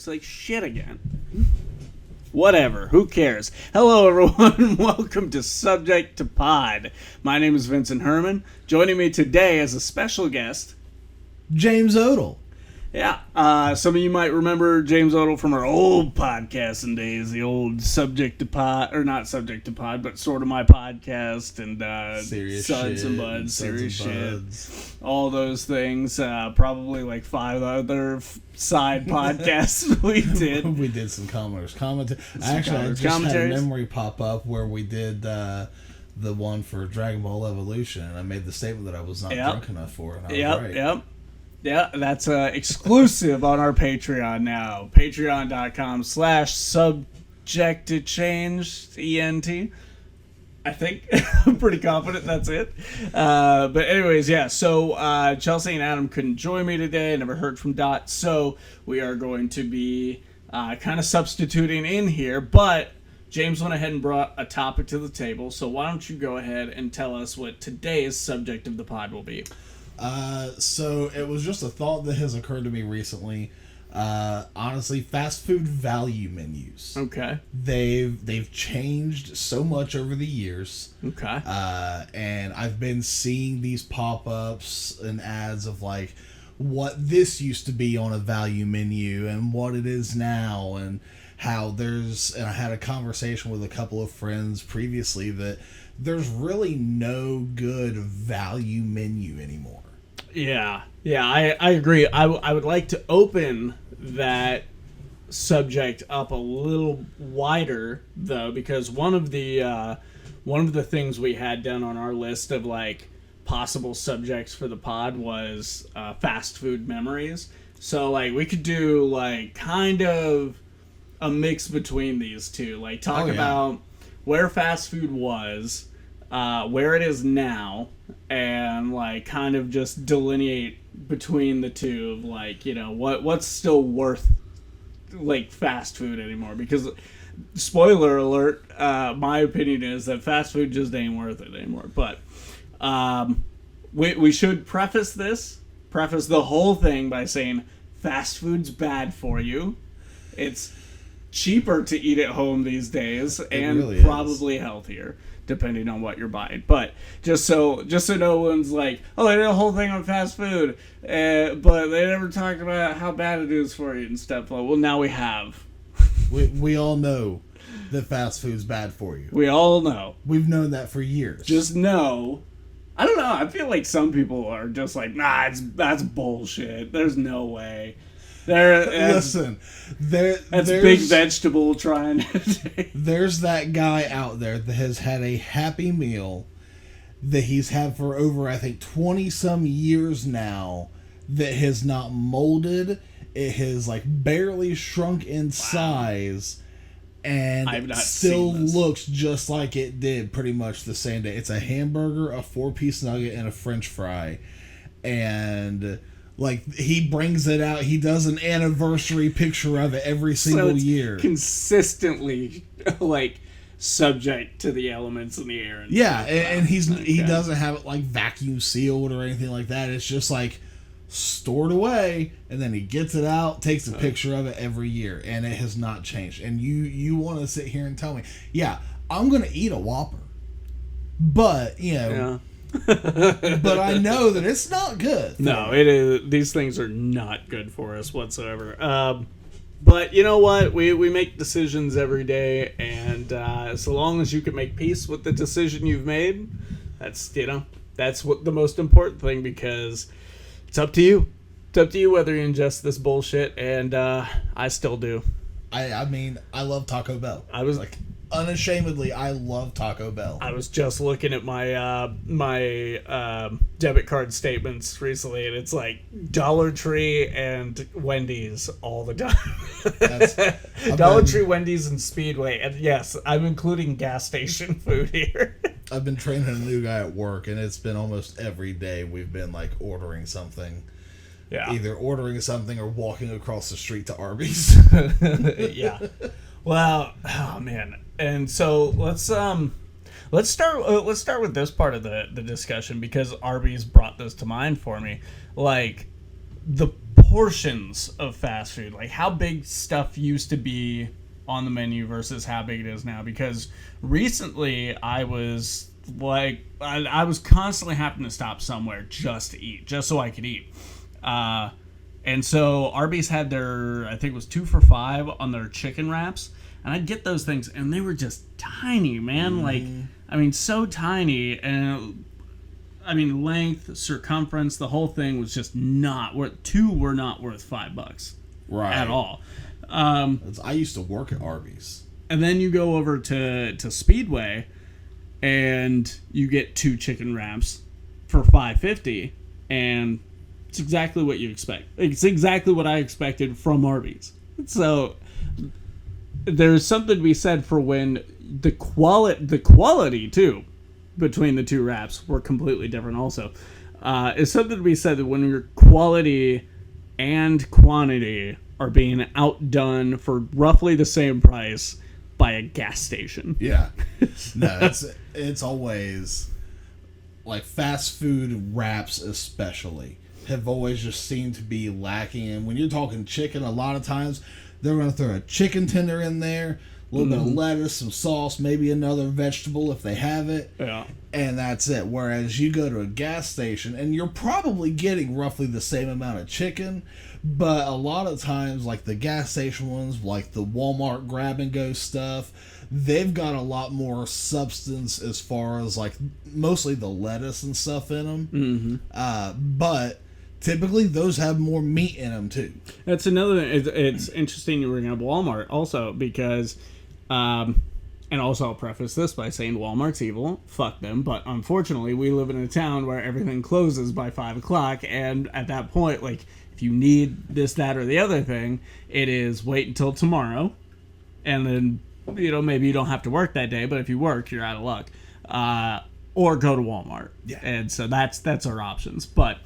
looks like shit again. Whatever, who cares? Hello everyone, welcome to Subject to Pod. My name is Vincent Herman. Joining me today as a special guest, James Odle. Yeah, some of you might remember James Odle from our old podcasting days, the old Subject to Pod, or not Subject to Pod, but Sorta My Podcast, and Suds and Buds, Serious Shit, all those things, probably like 5 other side podcasts we did. We did some commentary. Actually, I just had a memory pop up where we did the one for Dragon Ball Evolution, and I made the statement that I was not drunk enough for it. And I was right. Yeah, that's exclusive on our Patreon now. Patreon.com/subjecttochangeent. I think. I'm pretty confident that's it. But anyways, yeah. So Chelsea and Adam couldn't join me today. I never heard from Dot. So we are going to be kind of substituting in here. But James went ahead and brought a topic to the table. So why don't you go ahead and tell us what today's subject of the pod will be? So it was just a thought that has occurred to me recently. Honestly, fast food value menus. Okay. They've changed so much over the years. Okay. And I've been seeing these pop-ups and ads of like what this used to be on a value menu and what it is now, and how and I had a conversation with a couple of friends previously that there's really no good value menu anymore. Yeah, I agree. I would like to open that subject up a little wider, though, because one of the things we had down on our list of like possible subjects for the pod was fast food memories. So like we could do like kind of a mix between these two, like talk about where fast food was, where it is now, and like kind of just delineate between the two of like, you know, what's still worth like fast food anymore, because spoiler alert, my opinion is that fast food just ain't worth it anymore. But we should preface the whole thing by saying fast food's bad for you. It's cheaper to eat at home these days, and really probably healthier, depending on what you're buying. But just so no one's like, oh, they did a whole thing on fast food, but they never talked about how bad it is for you and stuff. Well, now we have. We all know that fast food's bad for you. We all know. We've known that for years. Just know. I don't know. I feel like some people are just like, nah, that's bullshit. There's no way. That's big vegetable trying to There's that guy out there that has had a Happy Meal that he's had for over, I think, 20 some years now, that has not molded. It has like barely shrunk in size, and still looks just like it did pretty much the same day. It's a hamburger, a 4-piece nugget, and a French fry, and like, he brings it out. He does an anniversary picture of it every single year. Consistently, like, subject to the elements in the air. And he doesn't have it, like, vacuum sealed or anything like that. It's just, like, stored away, and then he gets it out, takes a picture of it every year, and it has not changed. And you want to sit here and tell me, yeah, I'm going to eat a Whopper, but, you know... Yeah. But I know that it's not good. No, it is. These things are not good for us whatsoever. But you know what? We make decisions every day, and so long as you can make peace with the decision you've made, that's what the most important thing, because it's up to you. It's up to you whether you ingest this bullshit, and I still do. I mean, I love Taco Bell. Unashamedly, I love Taco Bell. I was just looking at my debit card statements recently, and it's like Dollar Tree and Wendy's all the time. Dollar Tree, Wendy's, and Speedway. And yes, I'm including gas station food here. I've been training a new guy at work, and it's been almost every day we've been like ordering something. Yeah. Either ordering something or walking across the street to Arby's. Yeah. Well, oh man. And so let's start with this part of the discussion, because Arby's brought this to mind for me. Like, the portions of fast food, like how big stuff used to be on the menu versus how big it is now. Because recently I was like, I was constantly having to stop somewhere just to eat, just so I could eat. And so Arby's had their, I think it was 2 for $5 on their chicken wraps. And I'd get those things, and they were just tiny, man. Like, I mean, so tiny. And, I mean, length, circumference, the whole thing was just not worth, 2 were not worth $5 at all. I used to work at Arby's. And then you go over to Speedway, and you get 2 chicken wraps for $5.50, and it's exactly what you expect. It's exactly what I expected from Arby's. So there's something to be said for when the quality too between the 2 wraps were completely different. Also, it's something to be said that when your quality and quantity are being outdone for roughly the same price by a gas station. Yeah, no, it's always like fast food wraps, especially, have always just seemed to be lacking. And when you're talking chicken, a lot of times they're going to throw a chicken tender in there, a little bit of lettuce, some sauce, maybe another vegetable if they have it. Yeah. And that's it. Whereas you go to a gas station and you're probably getting roughly the same amount of chicken, but a lot of times, like the gas station ones, like the Walmart grab-and-go stuff, they've got a lot more substance as far as like mostly the lettuce and stuff in them. But typically, those have more meat in them, too. That's another thing. It's interesting you bring up Walmart also because, and also I'll preface this by saying Walmart's evil. Fuck them. But unfortunately, we live in a town where everything closes by 5 o'clock. And at that point, like, if you need this, that, or the other thing, it is wait until tomorrow. And then, maybe you don't have to work that day. But if you work, you're out of luck. Or go to Walmart. Yeah. And so that's our options. But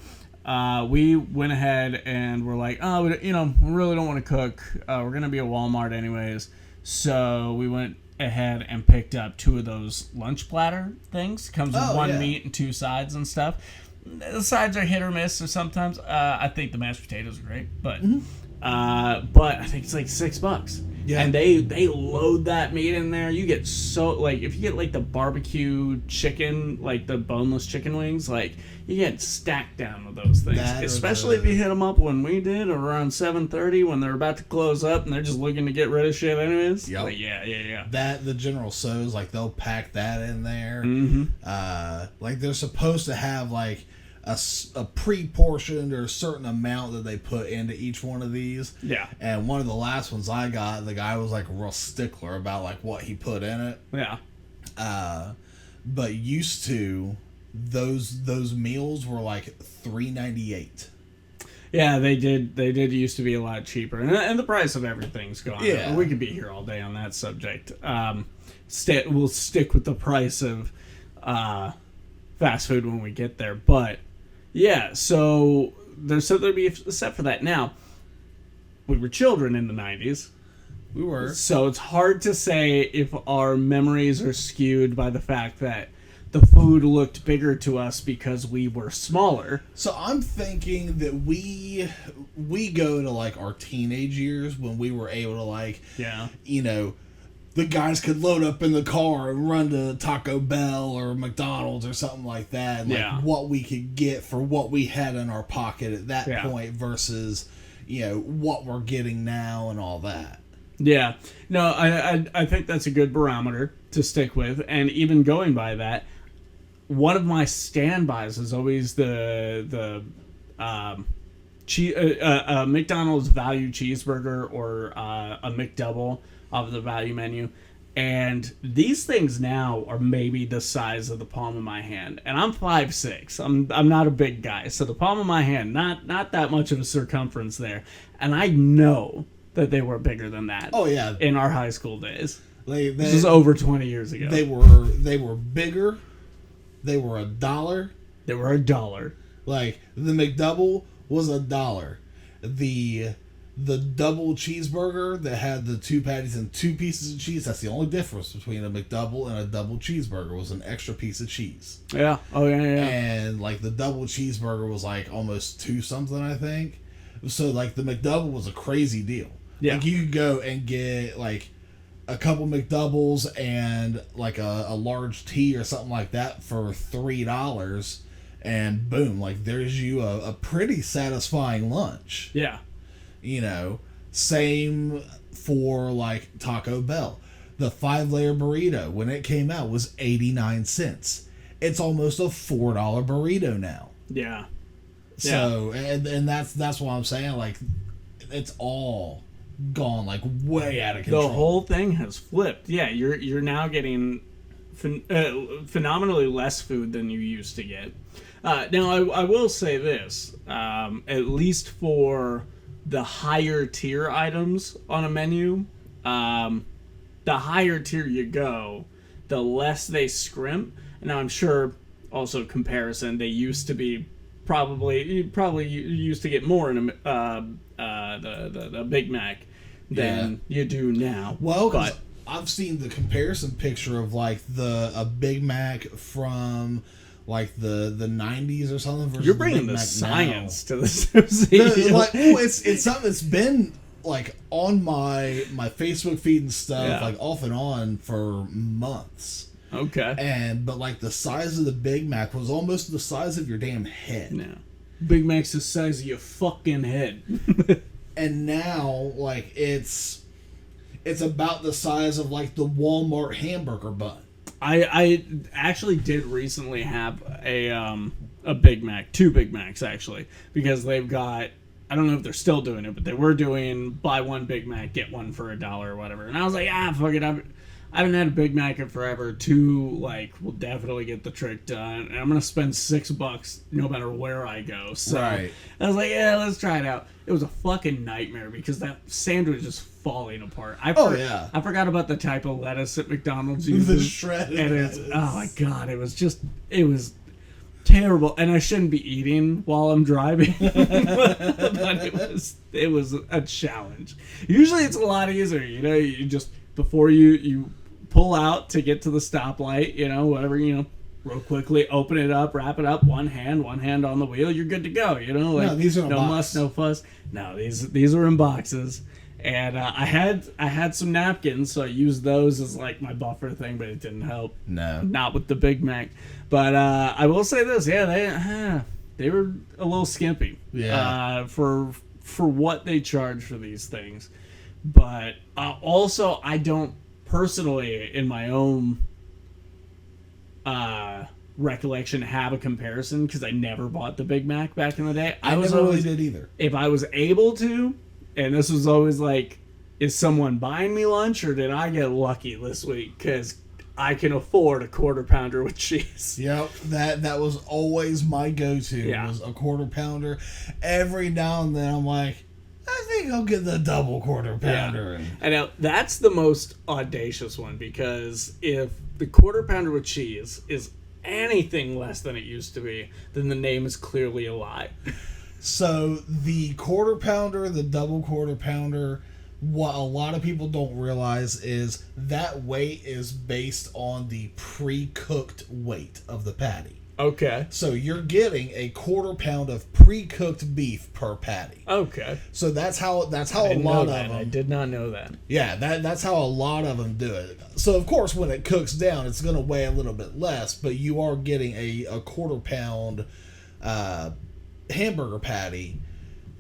we went ahead and we're like, we really don't want to cook. We're going to be at Walmart anyways. So we went ahead and picked up 2 of those lunch platter things. Comes with 1 meat and 2 sides and stuff. The sides are hit or miss, or sometimes. I think the mashed potatoes are great, but I think it's like $6. Yeah. And they load that meat in there. You get if you get like the barbecue chicken, like the boneless chicken wings, like you get stacked down with those things. Especially if you hit them up when we did around 7:30 when they're about to close up and they're just looking to get rid of shit anyways. Yep. Like, yeah. The General Tso's, like they'll pack that in there. Like they're supposed to have like a pre-portioned or a certain amount that they put into each one of these. Yeah. And one of the last ones I got, the guy was like a real stickler about like what he put in it. Yeah. But used to, those meals were like $3.98. Yeah, they did used to be a lot cheaper, and the price of everything's gone. Yeah. We could be here all day on that subject. We'll stick with the price of fast food when we get there, but yeah, so there's something to be said for that. Now, we were children in the 90s. We were. So it's hard to say if our memories are skewed by the fact that the food looked bigger to us because we were smaller. So I'm thinking that we go to like our teenage years when we were able to like, the guys could load up in the car and run to Taco Bell or McDonald's or something like that. And like what we could get for what we had in our pocket at that point versus, what we're getting now and all that. Yeah. No, I think that's a good barometer to stick with. And even going by that, one of my standbys is always the McDonald's value cheeseburger or a McDouble of the value menu. And these things now are maybe the size of the palm of my hand. And I'm 5'6". I'm not a big guy. So the palm of my hand, not that much of a circumference there. And I know that they were bigger than that. Oh, yeah. In our high school days. This is over 20 years ago. They were bigger. They were $1. They were $1. Like, the McDouble was $1. The double cheeseburger that had the 2 patties and 2 pieces of cheese, that's the only difference between a McDouble and a double cheeseburger, was an extra piece of cheese. Yeah. Oh, yeah. And, like, the double cheeseburger was, like, almost 2 something, I think. So, like, the McDouble was a crazy deal. Yeah. Like, you could go and get, like, a couple McDoubles and, like, a large tea or something like that for $3. And boom, like, there's you a pretty satisfying lunch. Yeah. You know, same for, like, Taco Bell. The 5-layer burrito, when it came out, was 89 cents. It's almost a $4 burrito now. Yeah. So, and that's what I'm saying. Like, it's all gone, like, way out of control. The whole thing has flipped. Yeah, you're now getting phenomenally less food than you used to get. Now, I will say this, at least for the higher tier items on a menu, the higher tier you go, the less they scrimp. Now, I'm sure also comparison, they used to be you probably used to get more in the Big Mac than you do now. Well, but I've seen the comparison picture of, like, a Big Mac from, like, the 90s or something versus you're bringing the Big Mac science now. to this. It's something that's been, like, on my Facebook feed and stuff, like, off and on for months. Okay. But, like, the size of the Big Mac was almost the size of your damn head. No. Big Mac's the size of your fucking head. And now, like, it's about the size of, like, the Walmart hamburger bun. I actually did recently have a Big Mac, 2 Big Macs actually, because they've got, I don't know if they're still doing it, but they were doing buy one Big Mac, get one for $1 or whatever. And I was like, fuck it, I haven't had a Big Mac in forever. 2, like, will definitely get the trick done. And I'm going to spend $6 no matter where I go. So right. I was like, yeah, let's try it out. It was a fucking nightmare because that sandwich is falling apart. I forgot about the type of lettuce at McDonald's uses. The shredded lettuce. Oh my God, it was terrible. And I shouldn't be eating while I'm driving. But it was a challenge. Usually it's a lot easier, you know, you just, before you pull out to get to the stoplight, you know, whatever, you know, real quickly, open it up, wrap it up, one hand on the wheel, you're good to go, you know, like, no, these are no muss, no fuss. No, these are in boxes. And I had some napkins, so I used those as, like, my buffer thing, but it didn't help. No. Not with the Big Mac. But I will say this, yeah, they were a little skimpy. Yeah. For what they charge for these things. But also, I don't personally, in my own recollection, have a comparison because I never bought the Big Mac back in the day. I never really did either. If I was able to, and this was always like, is someone buying me lunch or did I get lucky this week? Because I can afford a quarter pounder with cheese. Yep, that was always my go-to. Yeah. Was a quarter pounder. Every now and then I'm like, I think I'll get the double quarter pounder. Yeah. And now that's the most audacious one, because if the quarter pounder with cheese is anything less than it used to be, then the name is clearly a lie. So the quarter pounder, the double quarter pounder, what a lot of people don't realize is that weight is based on the pre-cooked weight of the patty. Okay. So you're getting a quarter pound of pre-cooked beef per patty. Okay. So that's how a lot of them. I did not know that. Yeah, that's how a lot of them do it. So of course, when it cooks down, it's going to weigh a little bit less, but you are getting a quarter pound hamburger patty.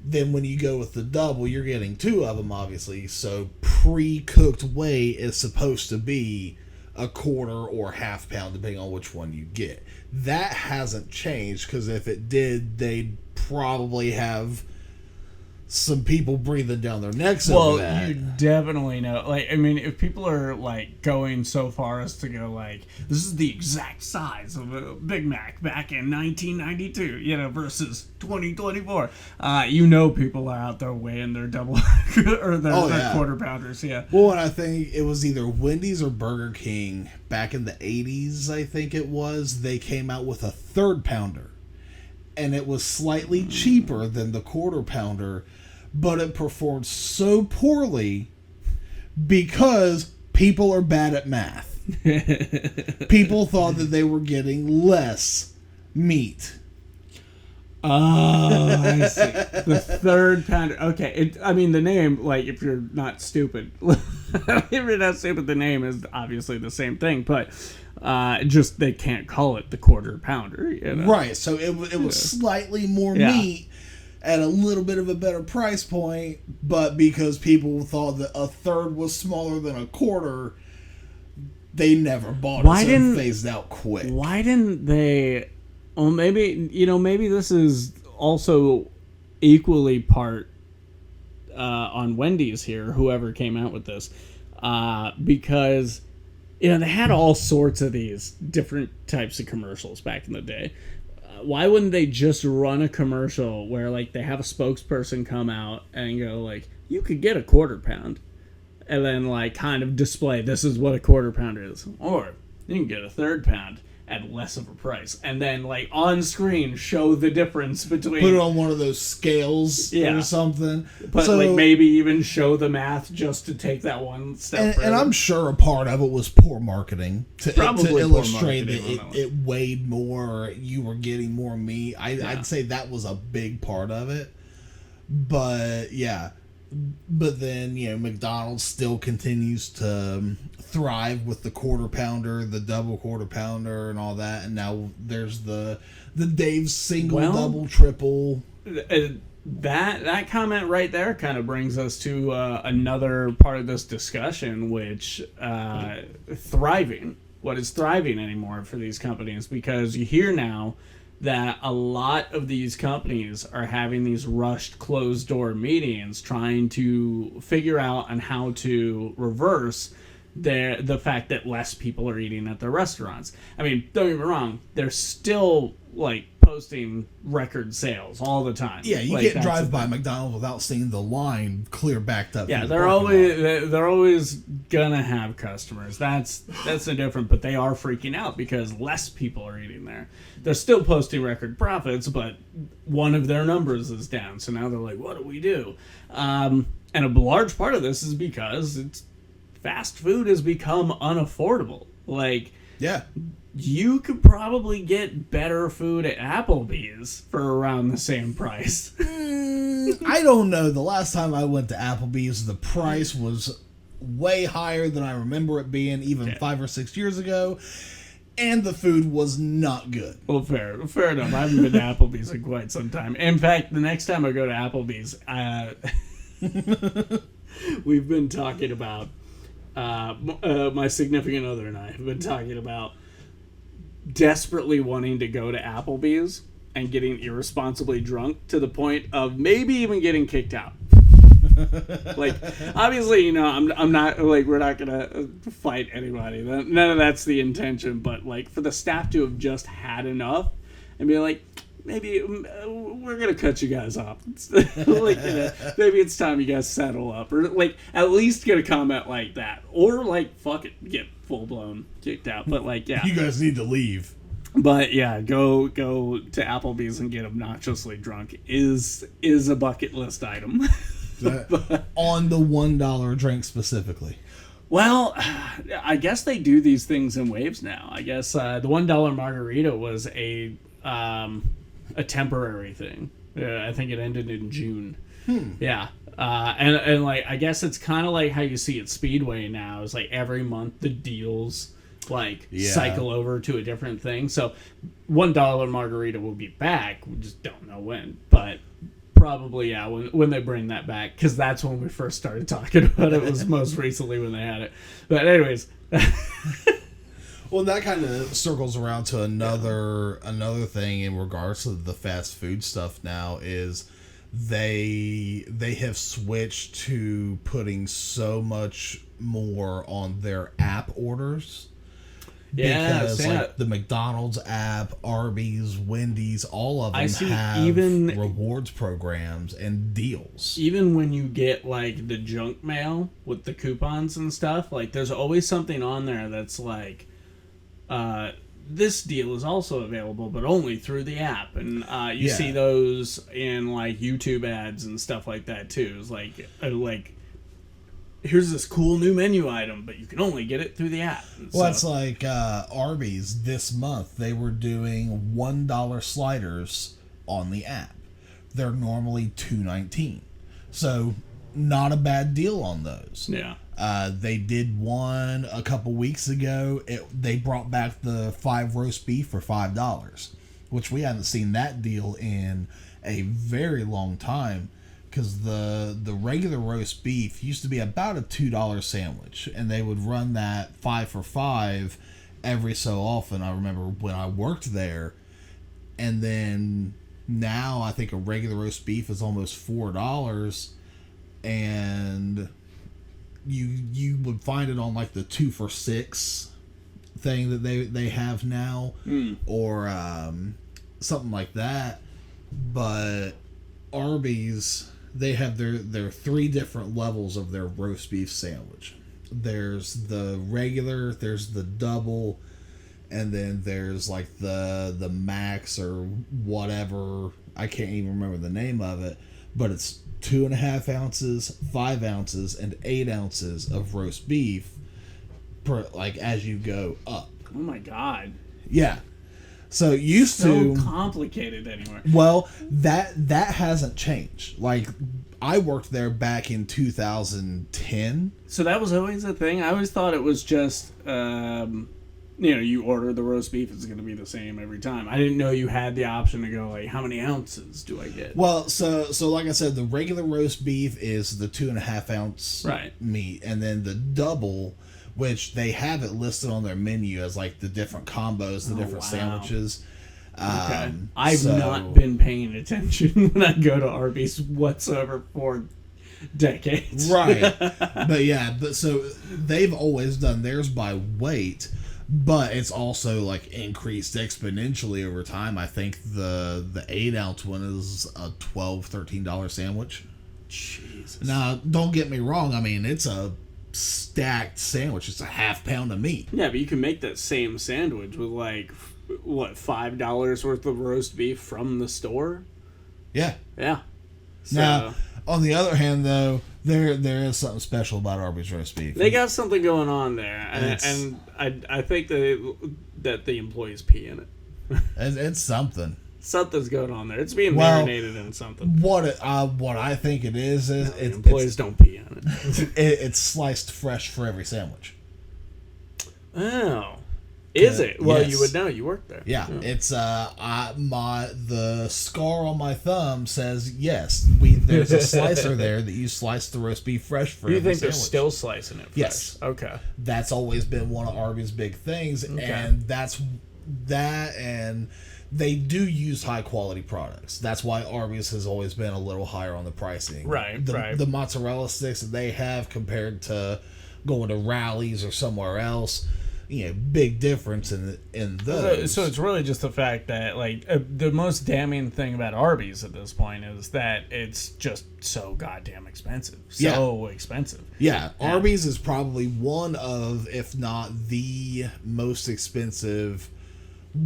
Then when you go with the double, you're getting 2 of them, obviously. So pre-cooked weight is supposed to be a quarter or half pound, depending on which one you get. That hasn't changed, because if it did, they'd probably have some people breathing down their necks over that. Well, you definitely know. Like, I mean, if people are, like, going so far as to go, like, this is the exact size of a Big Mac back in 1992, you know, versus 2024, you know people are out there weighing their double or their quarter pounders, yeah. Well, and I think it was either Wendy's or Burger King back in the 80s, I think it was, they came out with a third pounder. And it was slightly cheaper than the quarter pounder, but it performed so poorly because people are bad at math. People thought that they were getting less meat Oh, I see. The third pounder. Okay, I mean the name. Like, if you're not stupid, if you're not stupid, the name is obviously the same thing. But just they can't call it the quarter pounder. You know? Right. So it was slightly more meat at a little bit of a better price point, but because people thought that a third was smaller than a quarter, they never bought it. So it phased out quick. Why didn't they? Well, maybe this is also equally part on Wendy's here, whoever came out with this, because they had all sorts of these different types of commercials back in the day. Why wouldn't they just run a commercial where like they have a spokesperson come out and go like, you could get a quarter pound, and then like kind of display this is what a quarter pound is, or you can get a third pound at less of a price, and then like on screen show the difference between, put it on one of those scales or something, but like maybe even show the math just to take that one step and I'm sure a part of it was poor marketing to illustrate that it weighed more, you were getting more meat. I'd say that was a big part of it, but then McDonald's still continues to thrive with the quarter pounder, the double quarter pounder, and all that. And now there's the Dave's single, double, triple. That comment right there kind of brings us to another part of this discussion, which thriving. What is thriving anymore for these companies? Because you hear now that a lot of these companies are having these rushed closed-door meetings trying to figure out on how to reverse the fact that less people are eating at their restaurants. I mean, don't get me wrong, they're still, like, posting record sales all the time. Yeah, you can't drive by McDonald's without seeing the line clear backed up. Yeah, they're always gonna have customers. That's the difference. But they are freaking out because less people are eating there. They're still posting record profits, but one of their numbers is down. So now they're like, what do we do? And a large part of this is because fast food has become unaffordable. Like, you could probably get better food at Applebee's for around the same price. I don't know. The last time I went to Applebee's, the price was way higher than I remember it being even 5 or 6 years ago, and the food was not good. Well, fair enough. I haven't been to Applebee's in quite some time. In fact, the next time I go to Applebee's, we've been talking about, my significant other and I have been talking about desperately wanting to go to Applebee's and getting irresponsibly drunk to the point of maybe even getting kicked out. Like, obviously, I'm not, like, we're not gonna fight anybody. None of that's the intention, but, like, for the staff to have just had enough and be like, maybe we're gonna cut you guys off. Like, maybe it's time you guys settle up, or like at least get a comment like that, or like fuck it, get full blown kicked out. But like, you guys need to leave. But yeah, go to Applebee's and get obnoxiously drunk is a bucket list item. On the $1 drink specifically. Well, I guess they do these things in waves now. I guess the $1 margarita was a temporary thing. I think it ended in June. Yeah. And like, I guess it's kind of like how you see at Speedway now. It's like every month the deals cycle over to a different thing. So $1 margarita will be back. We just don't know when. But probably, when they bring that back. Because that's when we first started talking about it. Was most recently when they had it. But anyways... Well, that kind of circles around to another thing in regards to the fast food stuff now is they have switched to putting so much more on their app orders. Because like the McDonald's app, Arby's, Wendy's, all of them have rewards programs and deals. Even when you get like the junk mail with the coupons and stuff, like there's always something on there that's like, this deal is also available, but only through the app. And you see those in like YouTube ads and stuff like that too. It's like here's this cool new menu item, but you can only get it through the app. Well, it's like Arby's this month. They were doing $1 sliders on the app. They're normally $2.19. So not a bad deal on those. Yeah. They did one a couple weeks ago. They brought back the 5 roast beef for $5, which we haven't seen that deal in a very long time, because the regular roast beef used to be about a $2 sandwich, and they would run that 5 for $5 every so often. I remember when I worked there, and then now I think a regular roast beef is almost $4, and you would find it on like the 2 for $6 thing that they have now, or something like that. But Arby's, they have their 3 different levels of their roast beef sandwich. There's the regular, there's the double, and then there's like the max or whatever. I can't even remember the name of it, but it's 2.5 ounces, 5 ounces, and 8 ounces of roast beef per, like, as you go up. Oh my god. Yeah. So used so to complicated anywhere. Well, that hasn't changed. Like, I worked there back in 2010. So that was always a thing. I always thought it was just you order the roast beef, it's going to be the same every time. I didn't know you had the option to go, like, how many ounces do I get? Well, so like I said, the regular roast beef is the 2.5 ounce meat, and then the double, which they have it listed on their menu as like the different combos, the different sandwiches. Okay. I've not been paying attention when I go to Arby's whatsoever for decades. Right. But so they've always done theirs by weight, but it's also like increased exponentially over time. I think the 8 ounce one is a $12-13 sandwich. Jesus. Now, don't get me wrong. I mean, it's a stacked sandwich. It's a half pound of meat. Yeah, but you can make that same sandwich with like $5 worth of roast beef from the store. Yeah. So, now, on the other hand, though, there is something special about Arby's roast beef. They got something going on there, and I think that the employees pee in it. It's something. Something's going on there. It's being marinated in something. What I think it is employees don't pee on it. It's sliced fresh for every sandwich. Oh, is it? Well, yes. You would know. You work there. Yeah, it's the scar on my thumb says yes. There's a slicer there that you slice the roast beef fresh for. You every think sandwich. they're still slicing it fresh? Yes. Okay. That's always been one of Arby's big things, and that's that and. They do use high quality products. That's why Arby's has always been a little higher on the pricing. Right. The mozzarella sticks that they have compared to going to Rally's or somewhere else, big difference in those. So it's really just the fact that, like, the most damning thing about Arby's at this point is that it's just so goddamn expensive. Expensive. Yeah, Arby's is probably one of, if not the most expensive,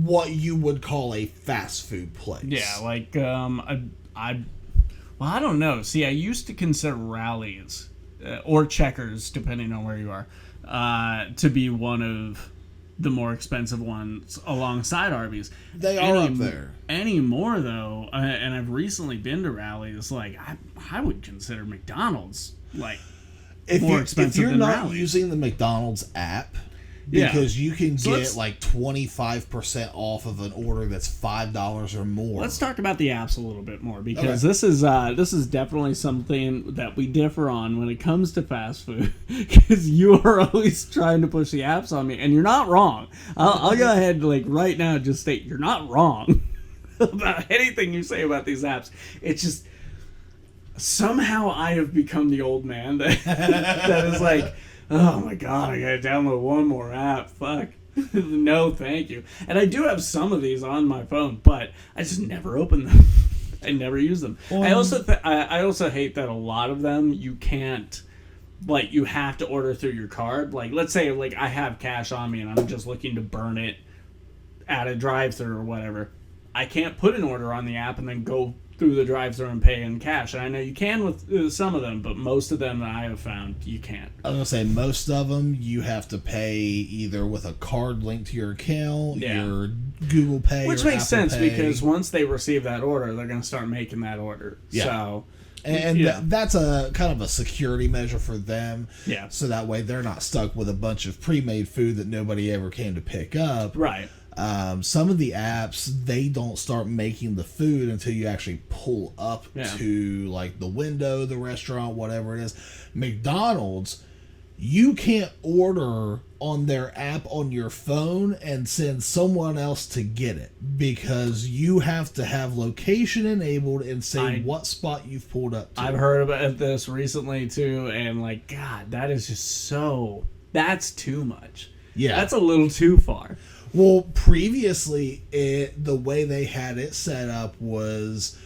what you would call a fast food place. Yeah, like I don't know. See, I used to consider Rally's or Checkers, depending on where you are, to be one of the more expensive ones alongside Arby's. They are up there. Anymore, though, and I've recently been to Rally's. Like, I would consider McDonald's like more expensive than Rally's. If you're not using the McDonald's app. Because you can get like 25% off of an order that's $5 or more. Let's talk about the apps a little bit more, because this is definitely something that we differ on when it comes to fast food. Because you are always trying to push the apps on me, and you're not wrong. I'll go ahead, like, right now, just state you're not wrong about anything you say about these apps. It's just somehow I have become the old man that is like, oh my god, I gotta download one more app. Fuck. No, thank you. And I do have some of these on my phone, but I just never open them. I never use them. I also hate that a lot of them you can't, like, you have to order through your card. Like, let's say, like, I have cash on me and I'm just looking to burn it at a drive-thru or whatever. I can't put an order on the app and then go through the drive-thru and pay in cash. And I know you can with some of them, but most of them that I have found, you can't. I was going to say, most of them, you have to pay either with a card linked to your account, your Google Pay, which or makes Apple sense Pay. Because once they receive that order, they're going to start making that order. Yeah. So, and that's a kind of a security measure for them. Yeah. So that way they're not stuck with a bunch of pre-made food that nobody ever came to pick up. Right. Some of the apps, they don't start making the food until you actually pull up to like the window, the restaurant, whatever it is. McDonald's, you can't order on their app on your phone and send someone else to get it because you have to have location enabled and say what spot you've pulled up to. I've heard about this recently too, and like, God, that is just that's too much. Yeah. That's a little too far. Well, previously, the way they had it set up was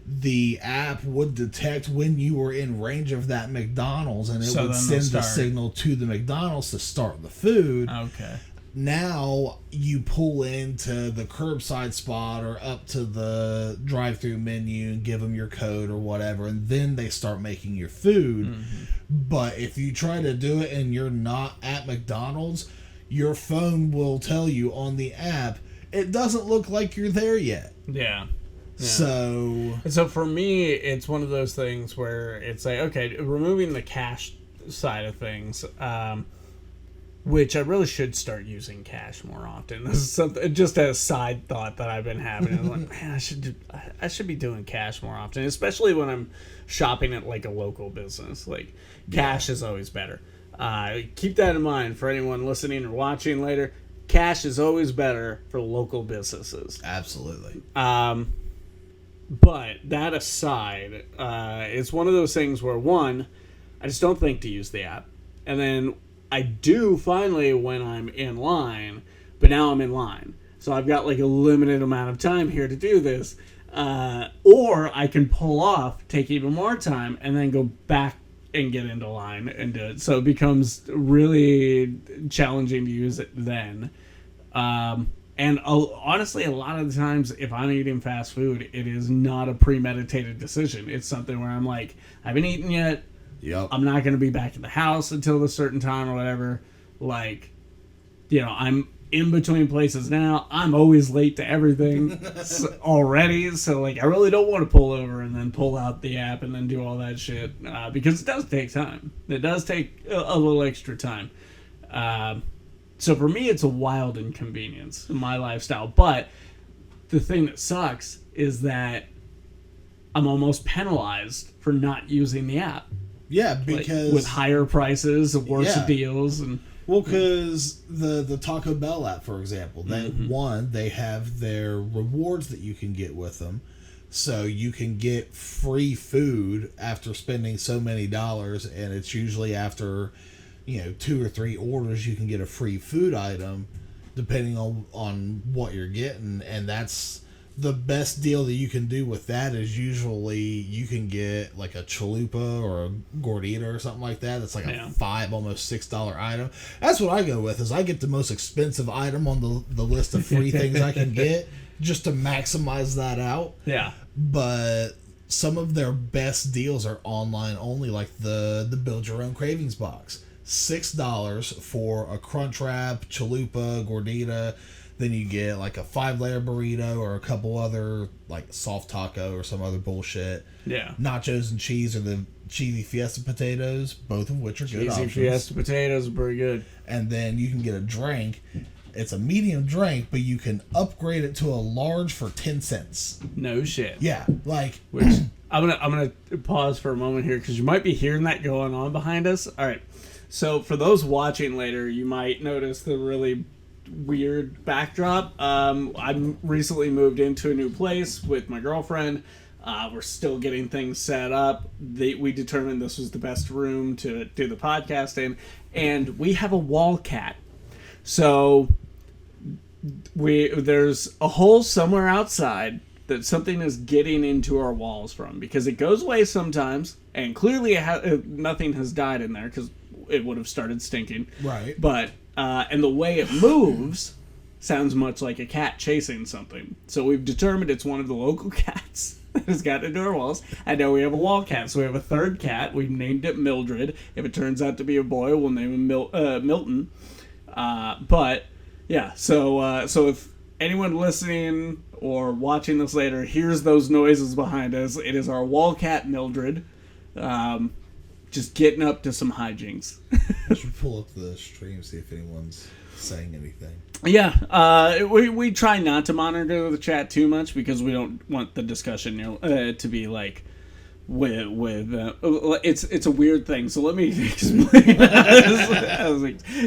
the app would detect when you were in range of that McDonald's, and it would send the signal to the McDonald's to start the food. Okay. Now, you pull into the curbside spot or up to the drive-thru menu and give them your code or whatever, and then they start making your food. Mm-hmm. But if you try to do it and you're not at McDonald's, your phone will tell you on the app, it doesn't look like you're there yet. Yeah. So for me, it's one of those things where it's like, okay, removing the cash side of things, which I really should start using cash more often. This is something, just a side thought that I've been having. I'm like, man, I should be doing cash more often, especially when I'm shopping at like a local business. Like, cash is always better. Keep that in mind for anyone listening or watching later. Cash is always better for local businesses. Absolutely. But that aside, it's one of those things where, one, I just don't think to use the app. And then I do finally when I'm in line, but now I'm in line. So I've got like a limited amount of time here to do this. Or I can pull off, take even more time, and then go back and get into line and do it. So it becomes really challenging to use it then. And honestly, a lot of the times, if I'm eating fast food, it is not a premeditated decision. It's something where I'm like, I haven't eaten yet. Yep. I'm not going to be back at the house until a certain time or whatever. Like, I'm in between places now. I'm always late to everything already. So, like, I really don't want to pull over and then pull out the app and then do all that shit. Because it does take time. It does take a little extra time. So for me, it's a wild inconvenience in my lifestyle. But the thing that sucks is that I'm almost penalized for not using the app. Yeah, because... Like, with higher prices, worse deals, and... Well, because the Taco Bell app, for example, they have their rewards that you can get with them. So you can get free food after spending so many dollars, and it's usually after... 2 or 3 orders, you can get a free food item depending on what you're getting. And that's the best deal that you can do with that is usually you can get like a chalupa or a gordita or something like that. That's like a $5, almost $6 item. That's what I go with is I get the most expensive item on the list of free things I can get just to maximize that out. Yeah. But some of their best deals are online only, like the Build Your Own Cravings box. $6 for a Crunchwrap, chalupa, gordita. Then you get like a 5-layer burrito or a couple other like soft taco or some other bullshit. Yeah. Nachos and cheese or the cheesy Fiesta potatoes, both of which are good options. Cheesy Fiesta potatoes are pretty good. And then you can get a drink. It's a medium drink, but you can upgrade it to a large for 10 cents. No shit. Yeah, like... Which, I'm gonna pause for a moment here because you might be hearing that going on behind us. All right. So for those watching later, you might notice the really weird backdrop. I recently moved into a new place with my girlfriend. We're still getting things set up. We determined this was the best room to do the podcast in, and we have a wall cat. So there's a hole somewhere outside that something is getting into our walls from because it goes away sometimes, and clearly nothing has died in there because it would have started stinking. Right. But, and the way it moves sounds much like a cat chasing something. So we've determined it's one of the local cats that has gotten into our walls. And now we have a wall cat. So we have a third cat. We've named it Mildred. If it turns out to be a boy, we'll name him Milton. But yeah, so if anyone listening or watching this later hears those noises behind us, it is our wall cat Mildred, just getting up to some hijinks. I should pull up the stream, see if anyone's saying anything. Yeah, we try not to monitor the chat too much because we don't want the discussion to be like with it's a weird thing. So let me explain.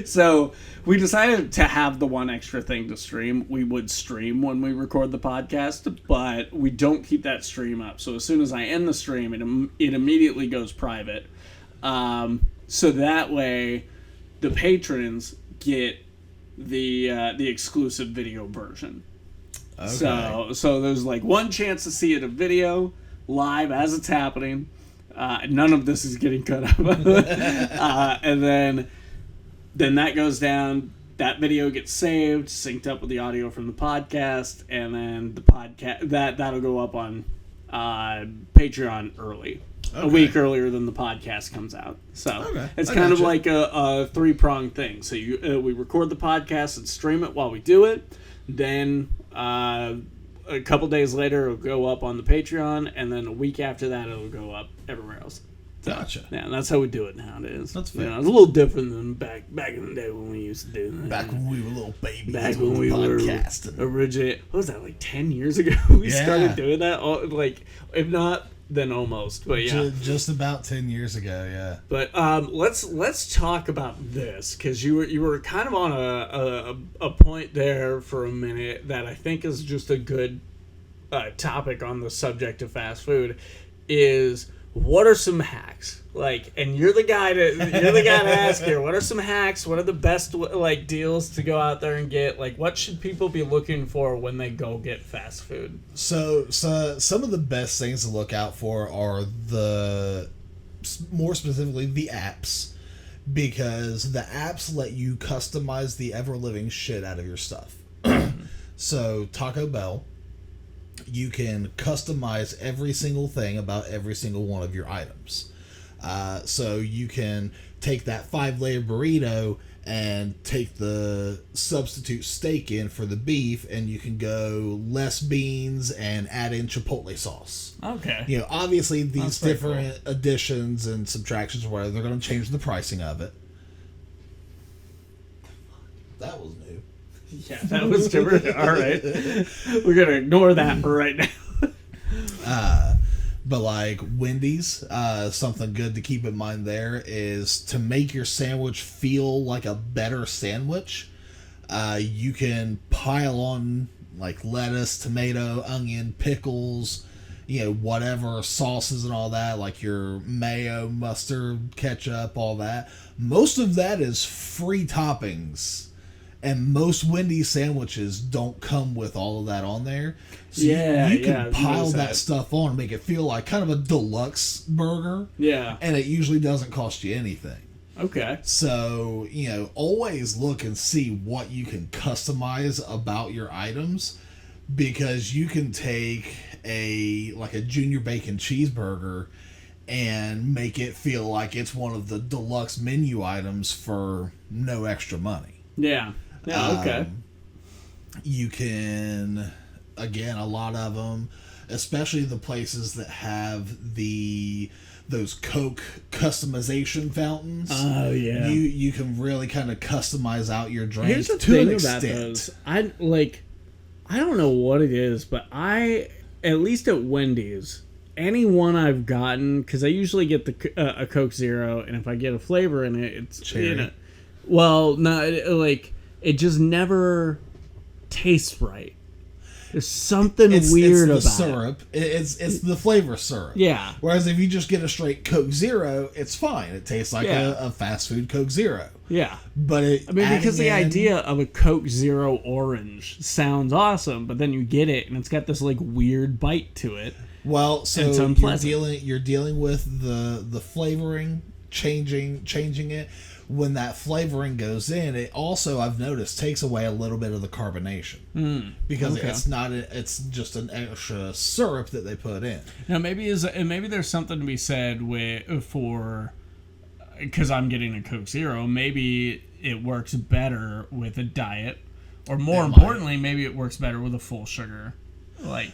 So we decided to have the one extra thing to stream. We would stream when we record the podcast, but we don't keep that stream up. So as soon as I end the stream, it immediately goes private. So that way, the patrons get the exclusive video version. Okay. So there's like one chance to see it a video live as it's happening. None of this is getting cut up. And then that goes down. That video gets saved, synced up with the audio from the podcast, and then the podcast that'll go up on Patreon early. Okay. A week earlier than the podcast comes out. So it's kind of like a three-pronged thing. So we record the podcast and stream it while we do it. Then a couple days later, it'll go up on the Patreon. And then a week after that, it'll go up everywhere else. So, gotcha. Yeah, that's how we do it nowadays. That's fair. It's a little different than back in the day when we used to do that. Back when we were little babies. Back when we podcasting. were originally... What was that, like 10 years ago? We started doing that? Like, if not... Then almost, but yeah, just about 10 years ago, yeah. But let's talk about this because you were kind of on a point there for a minute that I think is just a good topic on the subject of fast food. Is what are some hacks? Like, and you're the guy to ask here. What are some hacks? What are the best like deals to go out there and get? Like, what should people be looking for when they go get fast food? So some of the best things to look out for are more specifically the apps, because the apps let you customize the ever living shit out of your stuff. So Taco Bell, you can customize every single thing about every single one of your items. So you can take that 5-layer burrito and take the substitute steak in for the beef, and you can go less beans and add in chipotle sauce. Okay. You know, obviously these different additions and subtractions, where they're going to change the pricing of it. That was new. Yeah, that was different. All right. We're going to ignore that for right now. But like Wendy's, something good to keep in mind there is to make your sandwich feel like a better sandwich. You can pile on like lettuce, tomato, onion, pickles, you know, whatever sauces and all that, like your mayo, mustard, ketchup, all that. Most of that is free toppings. And most Wendy's sandwiches don't come with all of that on there. So you can pile that stuff on and make it feel like kind of a deluxe burger. Yeah. And it usually doesn't cost you anything. Okay. So, you know, always look and see what you can customize about your items, because you can take a junior bacon cheeseburger and make it feel like it's one of the deluxe menu items for no extra money. Yeah. Yeah, okay. You can, again, a lot of them, especially the places that have those Coke customization fountains. Oh, yeah. You can really kind of customize out your drink. Here's the thing about those. I don't know what it is, but at least at Wendy's, any one I've gotten, because I usually get a Coke Zero, and if I get a flavor in it, it's cherry. Well, no, it just never tastes right. There's something weird about syrup. It's the flavor syrup. Yeah. Whereas if you just get a straight Coke Zero, it's fine. It tastes like a fast food Coke Zero. Yeah. But because the idea of a Coke Zero orange sounds awesome, but then you get it and it's got this like weird bite to it. Well, so it's unpleasant. You're dealing with the flavoring changing it. When that flavoring goes in, it also, I've noticed, takes away a little bit of the carbonation because it's just an extra syrup that they put in. Now maybe there's something to be said because I'm getting a Coke Zero. Maybe it works better with a diet, or more importantly, maybe it works better with a full sugar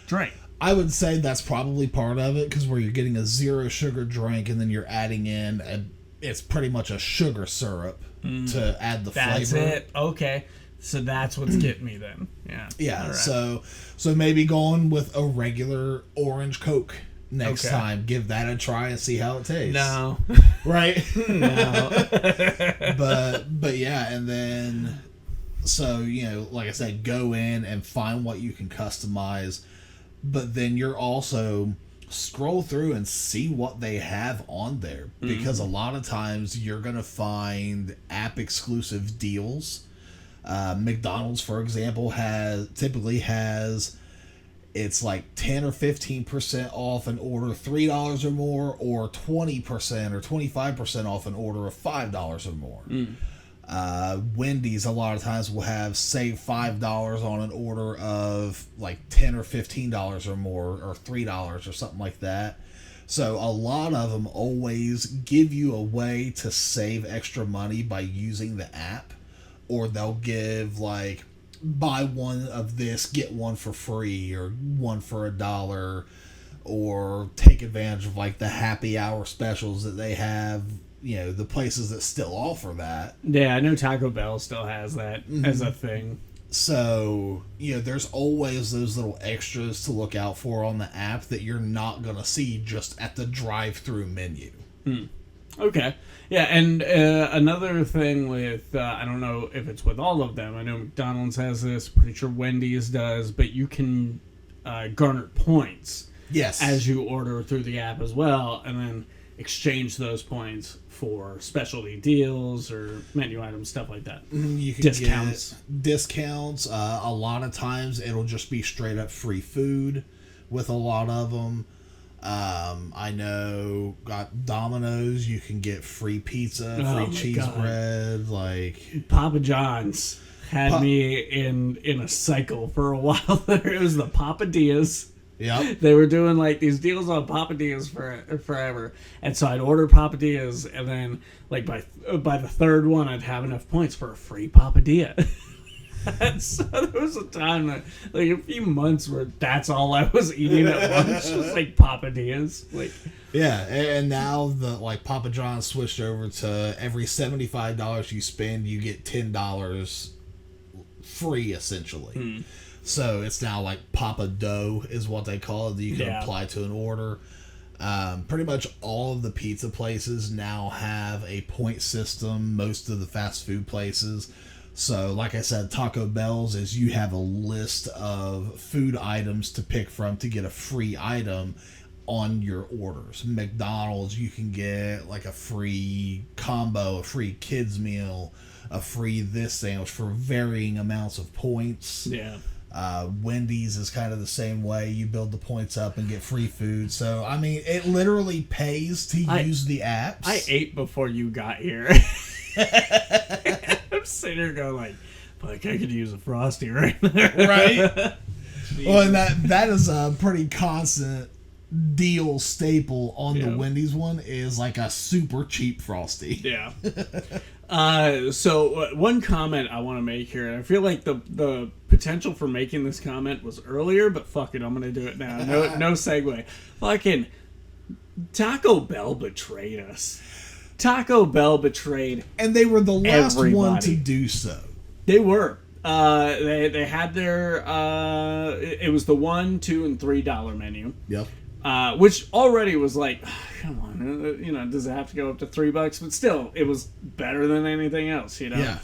drink. I would say that's probably part of it, because where you're getting a 0 sugar drink and then you're adding in it's pretty much a sugar syrup to add the flavor. That's it. Okay. So that's what's getting me then. Yeah. Yeah. Right. So maybe going with a regular orange Coke next time. Give that a try and see how it tastes. No. Right? No. But yeah, and then so, like I said, go in and find what you can customize, but then you're also scroll through and see what they have on there, because a lot of times you're gonna find app exclusive deals. McDonald's, for example, typically has it's like 10 or 15% off an order $3 or more, or 20% or 25% off an order of $5 or more. Wendy's a lot of times will have save $5 on an order of like $10 or $15 or more, or $3 or something like that. So a lot of them always give you a way to save extra money by using the app, or they'll give buy one of this, get one for free, or one for $1, or take advantage of the happy hour specials that they have. The places that still offer that. Yeah, I know Taco Bell still has that as a thing. So, there's always those little extras to look out for on the app that you're not going to see just at the drive-through menu. Okay. Yeah, and another thing with, I don't know if it's with all of them. I know McDonald's has this, pretty sure Wendy's does, but you can garner points. Yes. As you order through the app as well, and then exchange those points for specialty deals or menu items, stuff like that. You can discounts. Get discounts. A lot of times it'll just be straight up free food with a lot of them. I know got Domino's, you can get free pizza, free cheese bread, Papa John's had me in a cycle for a while there. It was the Papadillas. Yep. They were doing these deals on Papadillas forever, and so I'd order Papadillas, and then by the third one I'd have enough points for a free Papadilla. And so there was a time that a few months where that's all I was eating at lunch was Papadillas. Yeah, and now the Papa John's switched over to every $75 you spend, you get $10 free essentially. So it's now Papa Dough is what they call it, that you can apply to an order. Pretty much all of the pizza places now have a point system, most of the fast food places. So like I said, Taco Bell's is you have a list of food items to pick from to get a free item on your orders. McDonald's, you can get a free combo, a free kids meal, a free this sandwich for varying amounts of points. Yeah. Wendy's is kind of the same way. You build the points up and get free food. So, I mean, it literally pays to use the apps. I ate before you got here. I'm sitting here going I could use a Frosty right there. Right? Well, and that is a pretty constant deal staple on the Wendy's one, is a super cheap Frosty. Yeah. So one comment I want to make here, and I feel like the potential for making this comment was earlier, but fuck it, I'm going to do it now. No segue. Fucking Taco Bell betrayed us. Taco Bell betrayed and they were the last everybody. One to do so. They were. They had their it was the $1, $2, and $3 menu. Yep. Which already was come on, does it have to go up to $3? But still, it was better than anything else, Yeah.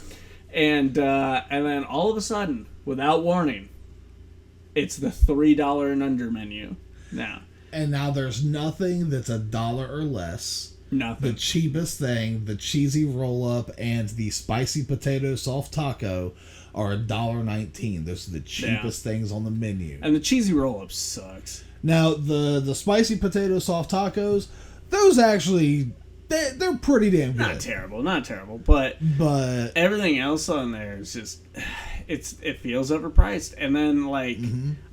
And then all of a sudden, without warning, it's the $3 and under menu now. And now there's nothing that's $1 or less. Nothing. The cheapest thing, the cheesy roll-up and the spicy potato soft taco are $1.19. Those are the cheapest things on the menu. And the cheesy roll-up sucks. Now, the spicy potato soft tacos, those actually they're pretty damn good. Not terrible, but everything else on there is just it feels overpriced. And then like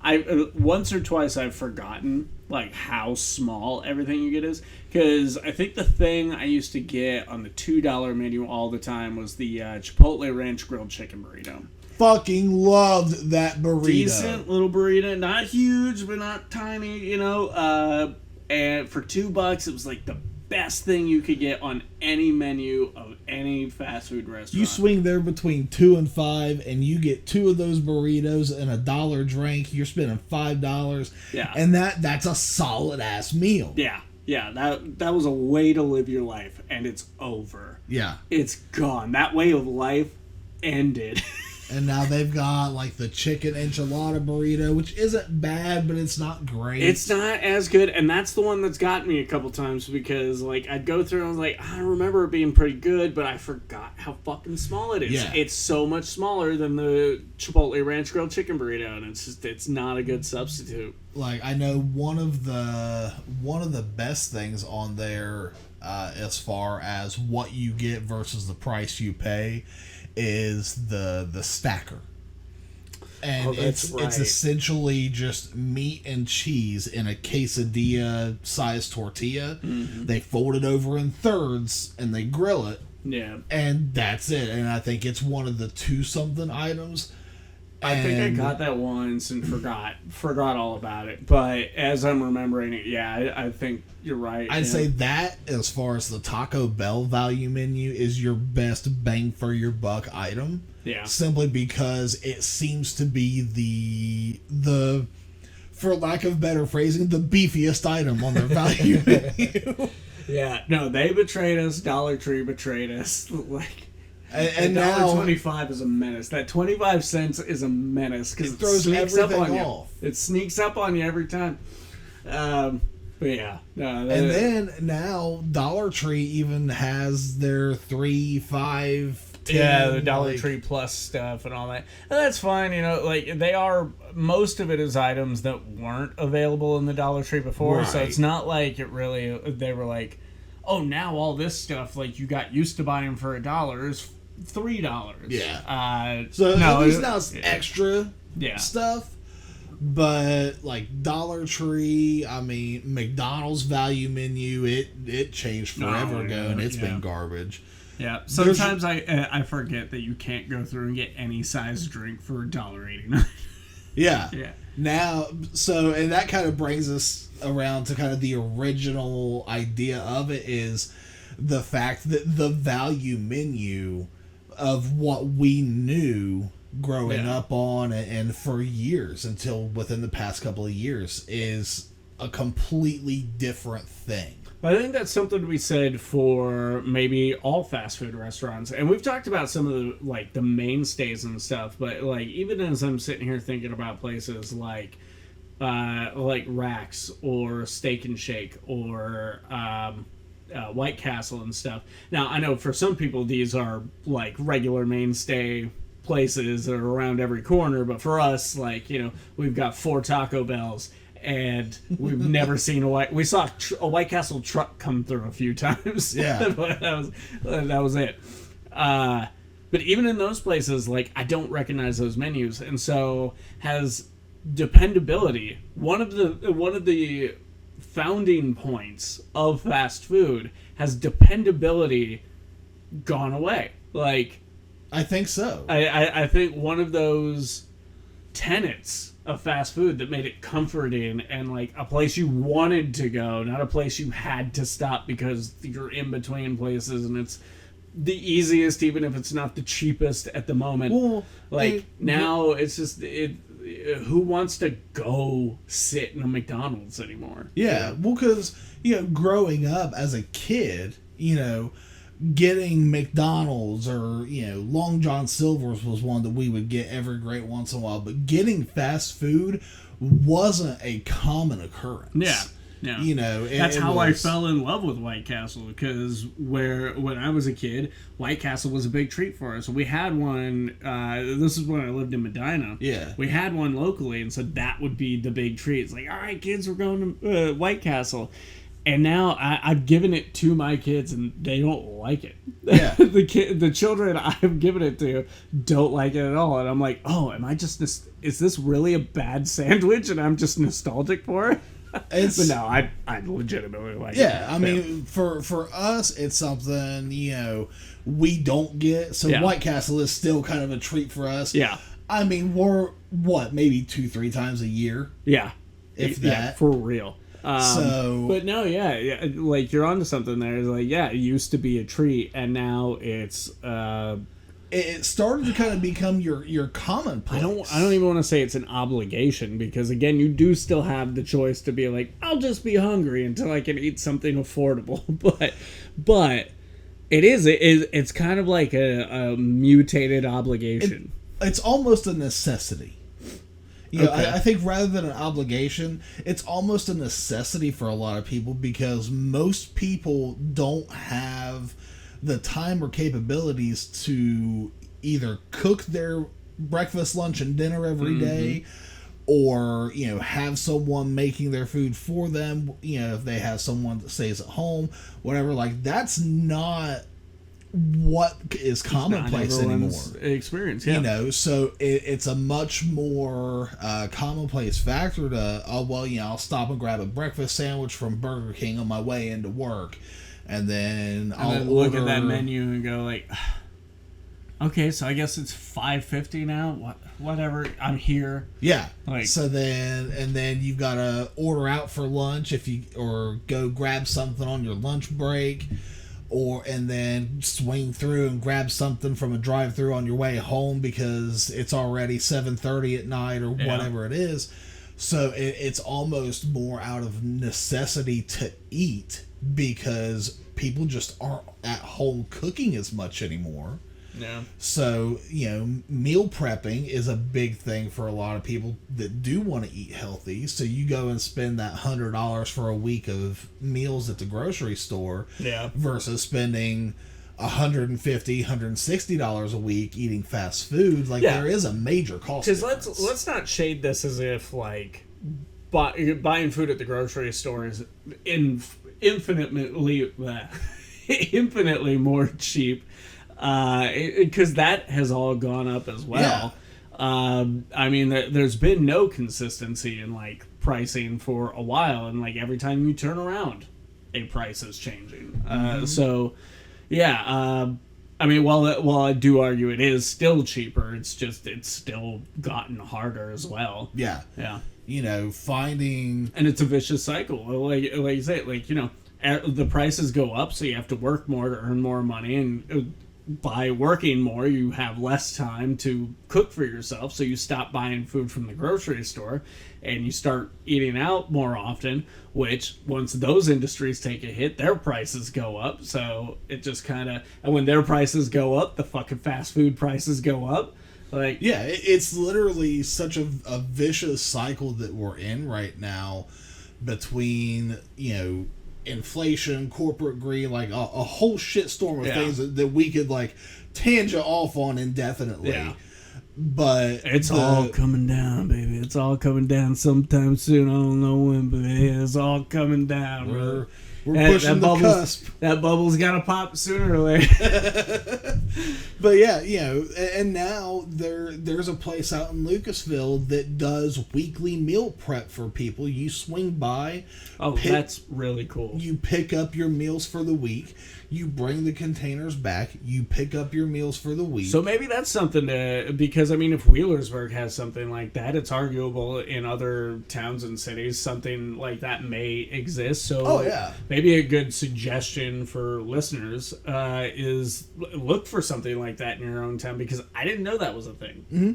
I once or twice I've forgotten like how small everything you get is, because I think the thing I used to get on the $2 menu all the time was the Chipotle Ranch grilled chicken burrito. Fucking loved that burrito. Decent little burrito, not huge but not tiny, you know. And for $2, it was like the best thing you could get on any menu of any fast food restaurant. You swing there between $2 and $5, and you get 2 of those burritos and $1 drink. You're spending $5. Yeah, and that's a solid ass meal. Yeah. That was a way to live your life, and it's over. Yeah, it's gone. That way of life ended. And now they've got like the chicken enchilada burrito, which isn't bad, but it's not great. It's not as good, and that's the one that's gotten me a couple times, because like I'd go through and I was like, I remember it being pretty good, but I forgot how fucking small it is. Yeah. It's so much smaller than the Chipotle Ranch grilled chicken burrito, and it's not a good substitute. Like, I know one of the best things on there, as far as what you get versus the price you pay, is the stacker. And it's essentially just meat and cheese in a quesadilla sized tortilla. Mm-hmm. They fold it over in thirds and they grill it. Yeah. And that's it. And I think it's one of the 2-something items. I think I got that once and forgot all about it. But as I'm remembering it, yeah, I think you're right. I'd say that, as far as the Taco Bell value menu, is your best bang for your buck item. Yeah. Simply because it seems to be the for lack of better phrasing, the beefiest item on their value menu. Yeah. No, they betrayed us. Dollar Tree betrayed us. Like. And now $1.25 is a menace. That 25 cents is a menace because it throws everything off. It sneaks up on you every time. But yeah, and then now Dollar Tree even has their 3, 5, 10, the Dollar Tree Plus stuff and all that. And that's fine, you know. Like most of it is items that weren't available in the Dollar Tree before, right. So it's not like they were like, oh, now all this stuff like you got used to buying for $1 is $3. Yeah. So at least now it's extra stuff. But like Dollar Tree, I mean McDonald's value menu, it changed forever ago, and it's been garbage. Yeah. Sometimes I forget that you can't go through and get any size drink for $1.89. Yeah. Yeah. Now, and that kind of brings us around to kind of the original idea of it, is the fact that the value menu of what we knew growing up on and for years until within the past couple of years is a completely different thing. I think that's something we said for maybe all fast food restaurants, and we've talked about some of the mainstays and stuff, but like even as I'm sitting here thinking about places like Rax or Steak and Shake or White Castle and stuff. Now, I know for some people these are like regular mainstay places that are around every corner, but for us, like, you know, we've got 4 Taco Bells and we've never seen we saw a White Castle truck come through a few times. Yeah. But that was it. But even in those places, like, I don't recognize those menus, and so has dependability. One of the founding points of fast food, has dependability gone away? Like, I think so. I think one of those tenets of fast food that made it comforting and like a place you wanted to go, not a place you had to stop because you're in between places and it's the easiest, even if it's not the cheapest at the moment. Well, now it's just who wants to go sit in a McDonald's anymore? Yeah, well, because, you know, growing up as a kid, you know, getting McDonald's or, you know, Long John Silver's was one that we would get every great once in a while, but getting fast food wasn't a common occurrence. Yeah. Yeah. You know, that's how I fell in love with White Castle, because when I was a kid, White Castle was a big treat for us. We had one. This is when I lived in Medina. Yeah, we had one locally, and so that would be the big treat. It's like, all right, kids, we're going to White Castle, And now I've given it to my kids, and they don't like it. Yeah. The children I've given it to don't like it at all. And I'm like, oh, am I just... Is this really a bad sandwich, and I'm just nostalgic for it? But no, I legitimately like it. Yeah, I mean, for us, it's something, we don't get. So White Castle is still kind of a treat for us. Yeah. I mean, we're, maybe 2-3 times a year? Yeah. If that. Yeah, for real. But no, yeah, like you're onto something there. It's like, it used to be a treat, and now it's it started to kind of become your commonplace. I don't even want to say it's an obligation, because again, you do still have the choice to be like, I'll just be hungry until I can eat something affordable. but it's kind of like a mutated obligation. It's almost a necessity. I think rather than an obligation, it's almost a necessity for a lot of people, because most people don't have the time or capabilities to either cook their breakfast, lunch, and dinner every day, or have someone making their food for them. If they have someone that stays at home, whatever. Like, that's not what is commonplace anymore. Experience, so it's a much more commonplace factor to, I'll stop and grab a breakfast sandwich from Burger King on my way into work, and then I'll look at that menu and go like, okay, so I guess it's $5.50 now. Whatever, I'm here. Yeah. Like, so then you've got to order out for lunch or go grab something on your lunch break. And then swing through and grab something from a drive-thru on your way home because it's already 7:30 at night or whatever it is. So it's almost more out of necessity to eat, because people just aren't at home cooking as much anymore. Yeah. So, meal prepping is a big thing for a lot of people that do want to eat healthy. So you go and spend that $100 for a week of meals at the grocery store versus spending $150, $160 a week eating fast food. Like, there is a major cost difference. Because let's not shade this as if, like, buying food at the grocery store is infinitely more cheap. Because that has all gone up as well. I mean, there's been no consistency in like pricing for a while, and like every time you turn around, a price is changing. So, I mean, while I do argue it is still cheaper, it's still gotten harder as well. Yeah. Finding, and it's a vicious cycle. Like you say, the prices go up, so you have to work more to earn more money, and by working more, you have less time to cook for yourself, so you stop buying food from the grocery store and you start eating out more often, which once those industries take a hit, their prices go up. So it just kind of, and when their prices go up, the fucking fast food prices go up. Like, it's literally such a vicious cycle that we're in right now between, inflation, corporate greed, like a whole shitstorm of things that we could like tangent off on indefinitely. Yeah. But it's all coming down, baby. It's all coming down sometime soon. I don't know when, but it's all coming down. We're pushing the cusp. That bubble's got to pop sooner or later. But and now there's a place out in Lucasville that does weekly meal prep for people. You swing by. Oh, that's really cool. You pick up your meals for the week. You bring the containers back. You pick up your meals for the week. So maybe that's something because I mean, if Wheelersburg has something like that, it's arguable in other towns and cities something like that may exist. So maybe a good suggestion for listeners is look for something like that in your own town, because I didn't know that was a thing. Mm-hmm.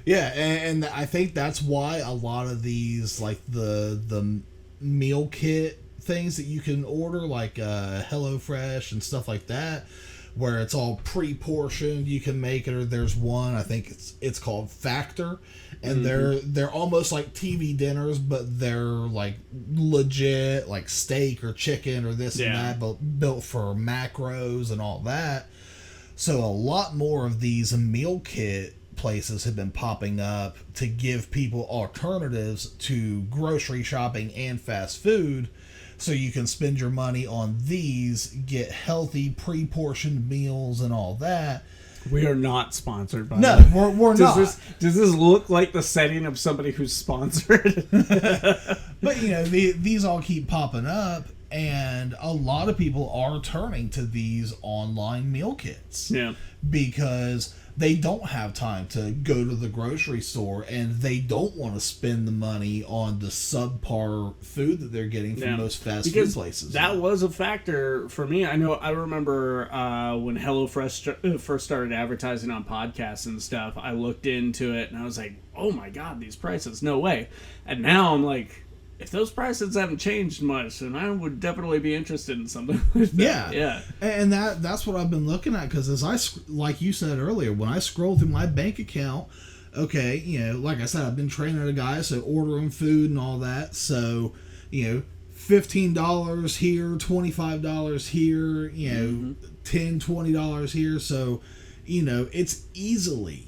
Yeah, and I think that's why a lot of these, like the meal kit things that you can order, like HelloFresh and stuff like that, where it's all pre-portioned, you can make it. Or there's one, I think it's called Factor, and they're almost like TV dinners, but they're like legit, like steak or chicken or this and that, but built for macros and all that. So a lot more of these meal kit places have been popping up to give people alternatives to grocery shopping and fast food, so you can spend your money on these, get healthy pre-portioned meals and all that. We are not sponsored by No, that. we're not. Does this look like the setting of somebody who's sponsored? But, these all keep popping up, and a lot of people are turning to these online meal kits. Yeah. Because they don't have time to go to the grocery store, and they don't want to spend the money on the subpar food that they're getting from most fast food places. That was a factor for me. I remember when HelloFresh first started advertising on podcasts and stuff, I looked into it and I was like, oh my God, these prices, no way. And now I'm like, if those prices haven't changed much, then I would definitely be interested in something like that. Yeah. And that's what I've been looking at, because like you said earlier, when I scroll through my bank account, okay, like I said, I've been training a guy, so ordering food and all that, so, $15 here, $25 here, $10, $20 here, so, it's easily,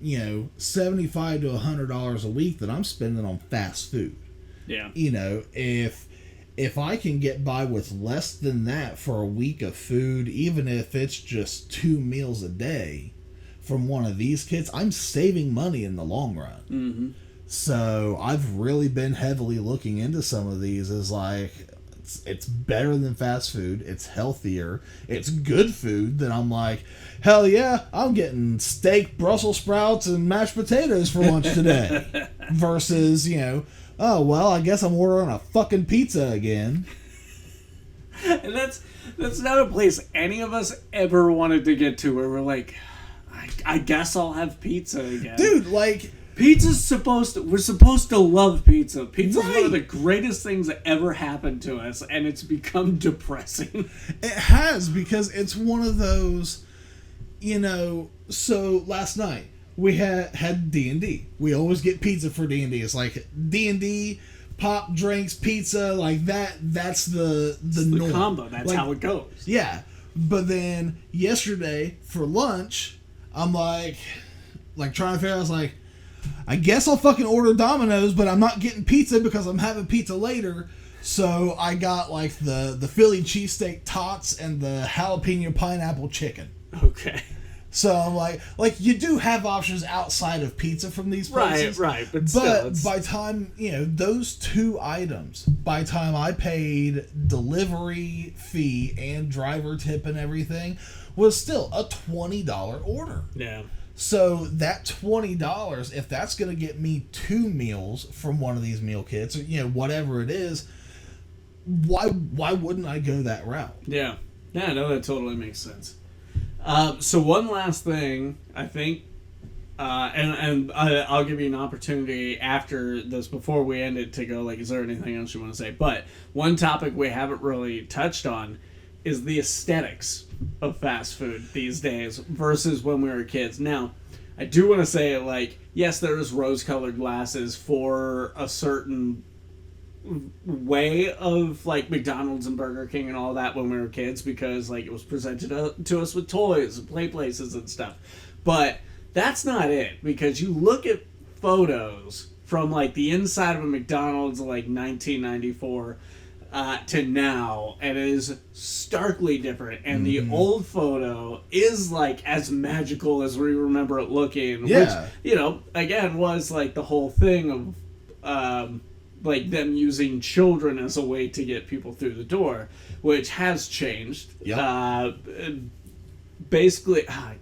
$75 to $100 a week that I'm spending on fast food. Yeah. If I can get by with less than that for a week of food, even if it's just 2 meals a day from one of these kits, I'm saving money in the long run. Mm-hmm. So I've really been heavily looking into some of these as like, it's better than fast food, it's healthier, it's good food, then I'm like, hell yeah, I'm getting steak, Brussels sprouts, and mashed potatoes for lunch today. Versus, oh, well, I guess I'm ordering a fucking pizza again. And that's not a place any of us ever wanted to get to, where we're like, I guess I'll have pizza again. Dude, like, we're supposed to love pizza. Pizza's right. one of the greatest things that ever happened to us, and it's become depressing. It has, because it's one of those, so last night, we had D&D. We always get pizza for D&D. It's like D&D, pop, drinks, pizza, like that. That's the norm. Combo. That's how it goes. Yeah. But then yesterday for lunch, I'm like trying to figure out, I was like, I guess I'll fucking order Domino's, but I'm not getting pizza because I'm having pizza later. So I got like the Philly cheesesteak tots and the jalapeno pineapple chicken. Okay. So I'm like you do have options outside of pizza from these places. Right, but still, by time, those 2 items, by time I paid delivery fee and driver tip and everything, was still a $20 order. Yeah. So that $20, if that's going to get me 2 meals from one of these meal kits, or, whatever it is, why wouldn't I go that route? Yeah. Yeah, no, that totally makes sense. So one last thing, I think, and I'll give you an opportunity after this, before we end it, to go, like, is there anything else you want to say? But one topic we haven't really touched on is the aesthetics of fast food these days versus when we were kids. Now, I do want to say, like, yes, there's rose-colored glasses for a certain way of, like, McDonald's and Burger King and all that when we were kids, because, like, it was presented to us with toys and play places and stuff. But that's not it, because you look at photos from, like, the inside of a McDonald's, like, 1994 to now, and it is starkly different. And the old photo is, like, as magical as we remember it looking. Yeah. Which, again, was, like, the whole thing of like them using children as a way to get people through the door, which has changed. Yep. Basically, I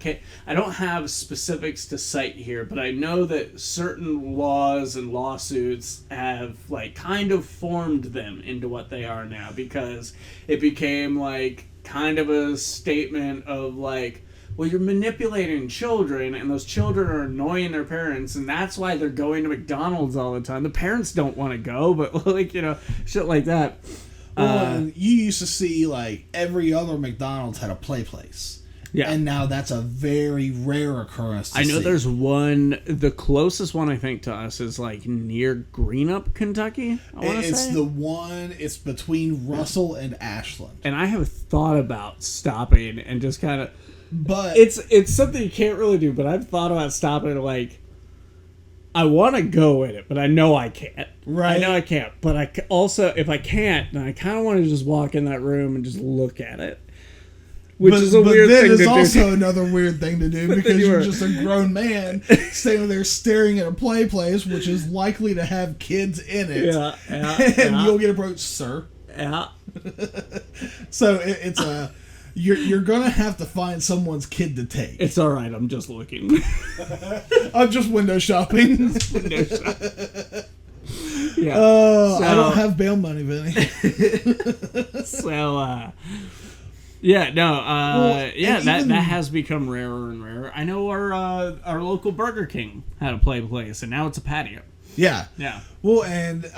don't have specifics to cite here, but I know that certain laws and lawsuits have, like, kind of formed them into what they are now, because it became, like, kind of a statement of, like, well, you're manipulating children, and those children are annoying their parents, and that's why they're going to McDonald's all the time. The parents don't want to go, but, like, shit like that. Well, you used to see, like, every other McDonald's had a play place. Yeah. And now that's a very rare occurrence to I know see. there's one, the closest one I think to us is, like, near Greenup, Kentucky, I want to say. It's the one, it's between Russell and Ashland. And I have thought about stopping and just kind of, But it's something you can't really do. But I've thought about stopping. Like, I want to go in it, but I know I can't. Right. I know I can't. But also, if I can't, then I kind of want to just walk in that room and just look at it. Which is a weird thing to do. But then it's also another weird thing to do because you're just a grown man standing there staring at a play place, which is likely to have kids in it. Yeah. And you'll get approached, sir. Yeah. So it's a... You're gonna have to find someone's kid to take. It's all right. I'm just looking. I'm just window shopping. Yeah. Oh, I don't have bail money, Vinny. So, yeah, no, that has become rarer and rarer. I know our local Burger King had a play place, and now it's a patio. Yeah. Yeah. Well, and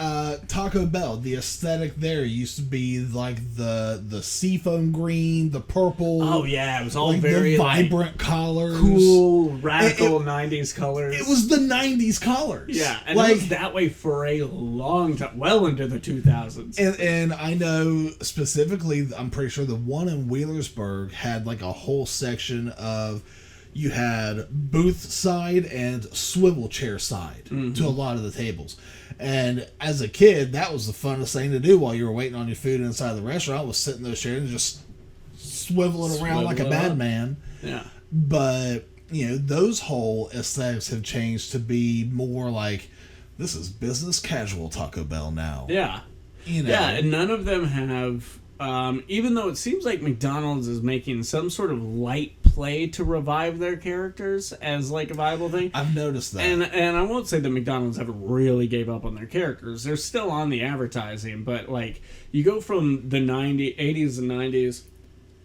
Taco Bell, the aesthetic there used to be like the seafoam green, the purple. Oh yeah, it was all like very the vibrant colors, cool, radical '90s colors. It was the '90s colors. Yeah, and it was that way for a long time, well into the 2000s. And I know specifically, I'm pretty sure the one in Wheelersburg had like a whole section of. You had booth side and swivel chair side to a lot of the tables. And as a kid, that was the funnest thing to do while you were waiting on your food inside the restaurant, was sit in those chairs and just swivel it around like a madman. Yeah. But, those whole aesthetics have changed to be more like, this is business casual Taco Bell now. Yeah. Yeah, and none of them have... even though it seems like McDonald's is making some sort of light play to revive their characters as like a viable thing. I've noticed that. And I won't say that McDonald's ever really gave up on their characters. They're still on the advertising, but like you go from the 80s and 90s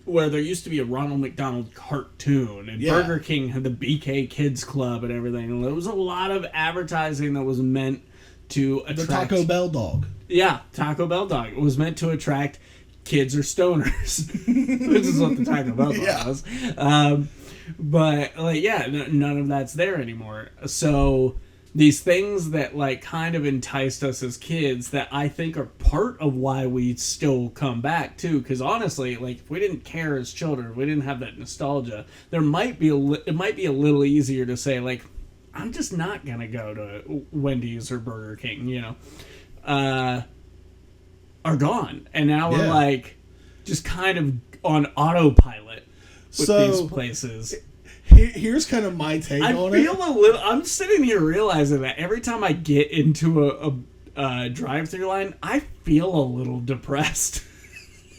where there used to be a Ronald McDonald cartoon and Burger King had the BK Kids Club and everything. And there was a lot of advertising that was meant to attract... The Taco Bell dog. Yeah, Taco Bell dog. It was meant to attract... kids or stoners, which is what the Taco Bell was. But like, none of that's there anymore. So these things that like kind of enticed us as kids that I think are part of why we still come back too. Because honestly, like if we didn't care as children, if we didn't have that nostalgia, it might be a little easier to say like, I'm just not gonna go to Wendy's or Burger King, are gone, and now we're like just kind of on autopilot with these places. Here's kind of my take on it. I'm sitting here realizing that every time I get into a drive-through line, I feel a little depressed.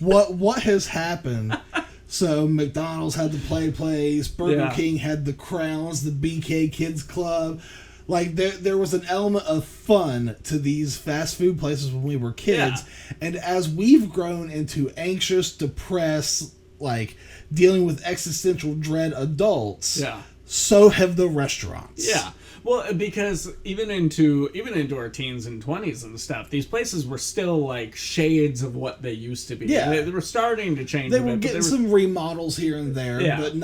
What has happened? So McDonald's had the play place, Burger King had the Crowns, the BK Kids Club. Like, there was an element of fun to these fast food places when we were kids. Yeah. And as we've grown into anxious, depressed, like, dealing with existential dread adults, so have the restaurants. Yeah. Well, because even into our teens and 20s and stuff, these places were still, like, shades of what they used to be. Yeah. They were starting to change They were getting some remodels here and there, but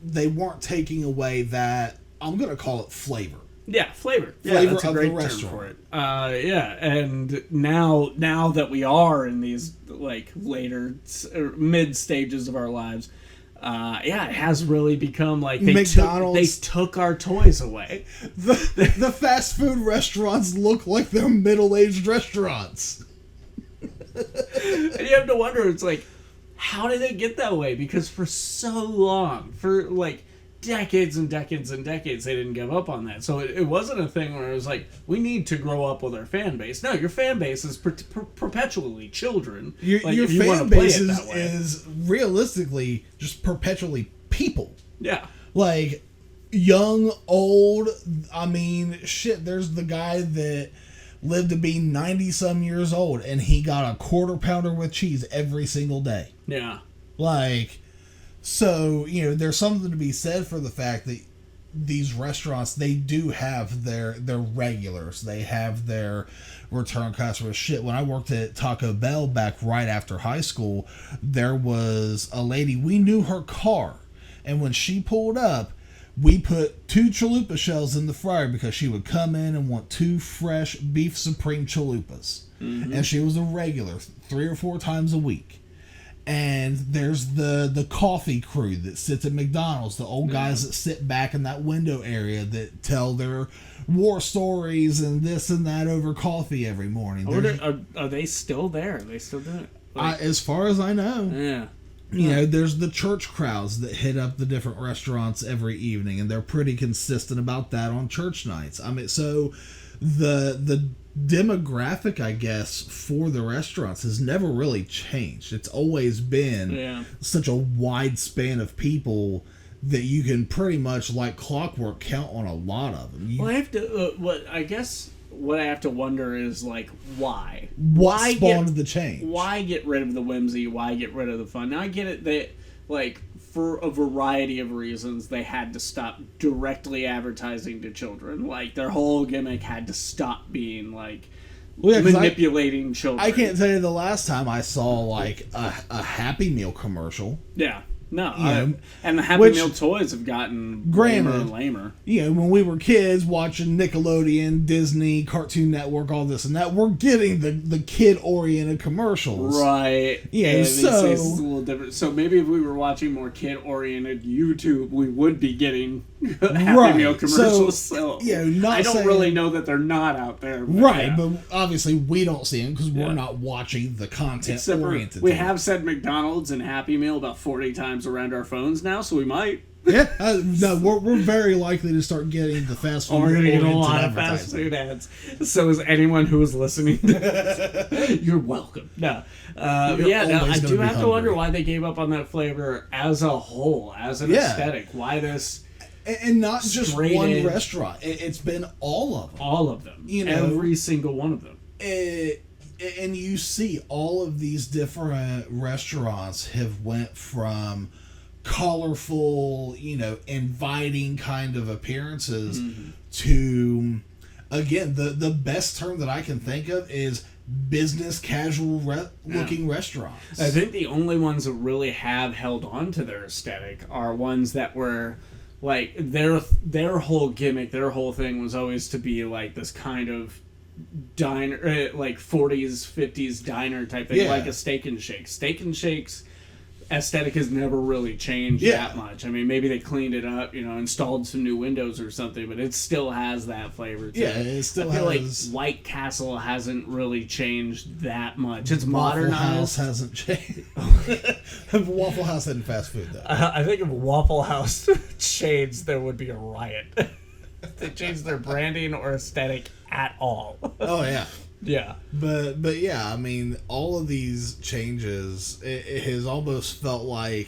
they weren't taking away that, I'm going to call it flavor. Yeah, flavor. Flavor that's a of great the term restaurant. for it. And now that we are in these like later mid stages of our lives, it has really become like they took our toys away. The fast food restaurants look like they're middle-aged restaurants. And you have to wonder, it's like, how did it get that way? Because for so long, for like decades and decades and decades, they didn't give up on that. So it wasn't a thing where it was like, we need to grow up with our fan base. No, your fan base is perpetually children. Your fan base is realistically just perpetually people. Yeah. Like, young, old, I mean, shit, there's the guy that lived to be 90-some years old, and he got a quarter pounder with cheese every single day. Yeah. Like... So, there's something to be said for the fact that these restaurants, they do have their regulars. They have their return customers. Shit, when I worked at Taco Bell back right after high school, there was a lady, we knew her car. And when she pulled up, we put 2 chalupa shells in the fryer because she would come in and want 2 fresh beef supreme chalupas. Mm-hmm. And she was a regular 3 or 4 times a week. And there's the coffee crew that sits at McDonald's, the old guys that sit back in that window area that tell their war stories and this and that over coffee every morning. Are they still there? Are they still doing it? As far as I know. Yeah. You know, there's the church crowds that hit up the different restaurants every evening, and they're pretty consistent about that on church nights. I mean, so the demographic, I guess, for the restaurants has never really changed. It's always been such a wide span of people that you can pretty much, like clockwork, count on a lot of them. Well, I have to. What I have to wonder is, like, why? What spawned the change? Why get rid of the whimsy? Why get rid of the fun? Now, I get it that, like, for a variety of reasons, they had to stop directly advertising to children. Like, their whole gimmick had to stop being, like, manipulating children. I can't tell you the last time I saw, like, a Happy Meal commercial. Yeah. No, and the Happy Meal toys have gotten lamer and lamer. You know, when we were kids watching Nickelodeon, Disney, Cartoon Network, all this and that, we're getting the kid-oriented commercials. Right. Yeah, so it's a little different. So maybe if we were watching more kid-oriented YouTube, we would be getting Happy Meal commercials. So I don't really know that they're not out there. But obviously we don't see them because we're not watching the content-oriented. We have said McDonald's and Happy Meal about 40 times around our phones now, so we might. No, we're very likely to start getting the fast food. We're going to get a lot of fast food ads. So is anyone who is listening to this, you're welcome. No. I do have to wonder why they gave up on that flavor as a whole, as an aesthetic. Why this... And not just one restaurant. It's been all of them. All of them. You know, every single one of them. And you see all of these different restaurants have went from colorful, you know, inviting kind of appearances to, again, the best term that I can think of is business casual looking restaurants. I think the only ones that really have held on to their aesthetic are ones that were like their whole gimmick, their whole thing was always to be like this kind of diner, like 40s 50s diner type thing, like a Steak and Shake. Steak and Shake's aesthetic has never really changed that much. I mean, maybe they cleaned it up, you know, installed some new windows or something, but it still has that flavor to it. It still I feel has... like White Castle hasn't really changed that much. It's Waffle modernized. House hasn't changed. Waffle House isn't fast food, though. I think if Waffle House changed, there would be a riot. If they changed their branding or aesthetic at all. Oh, yeah. Yeah. But yeah, I mean, all of these changes, it has almost felt like,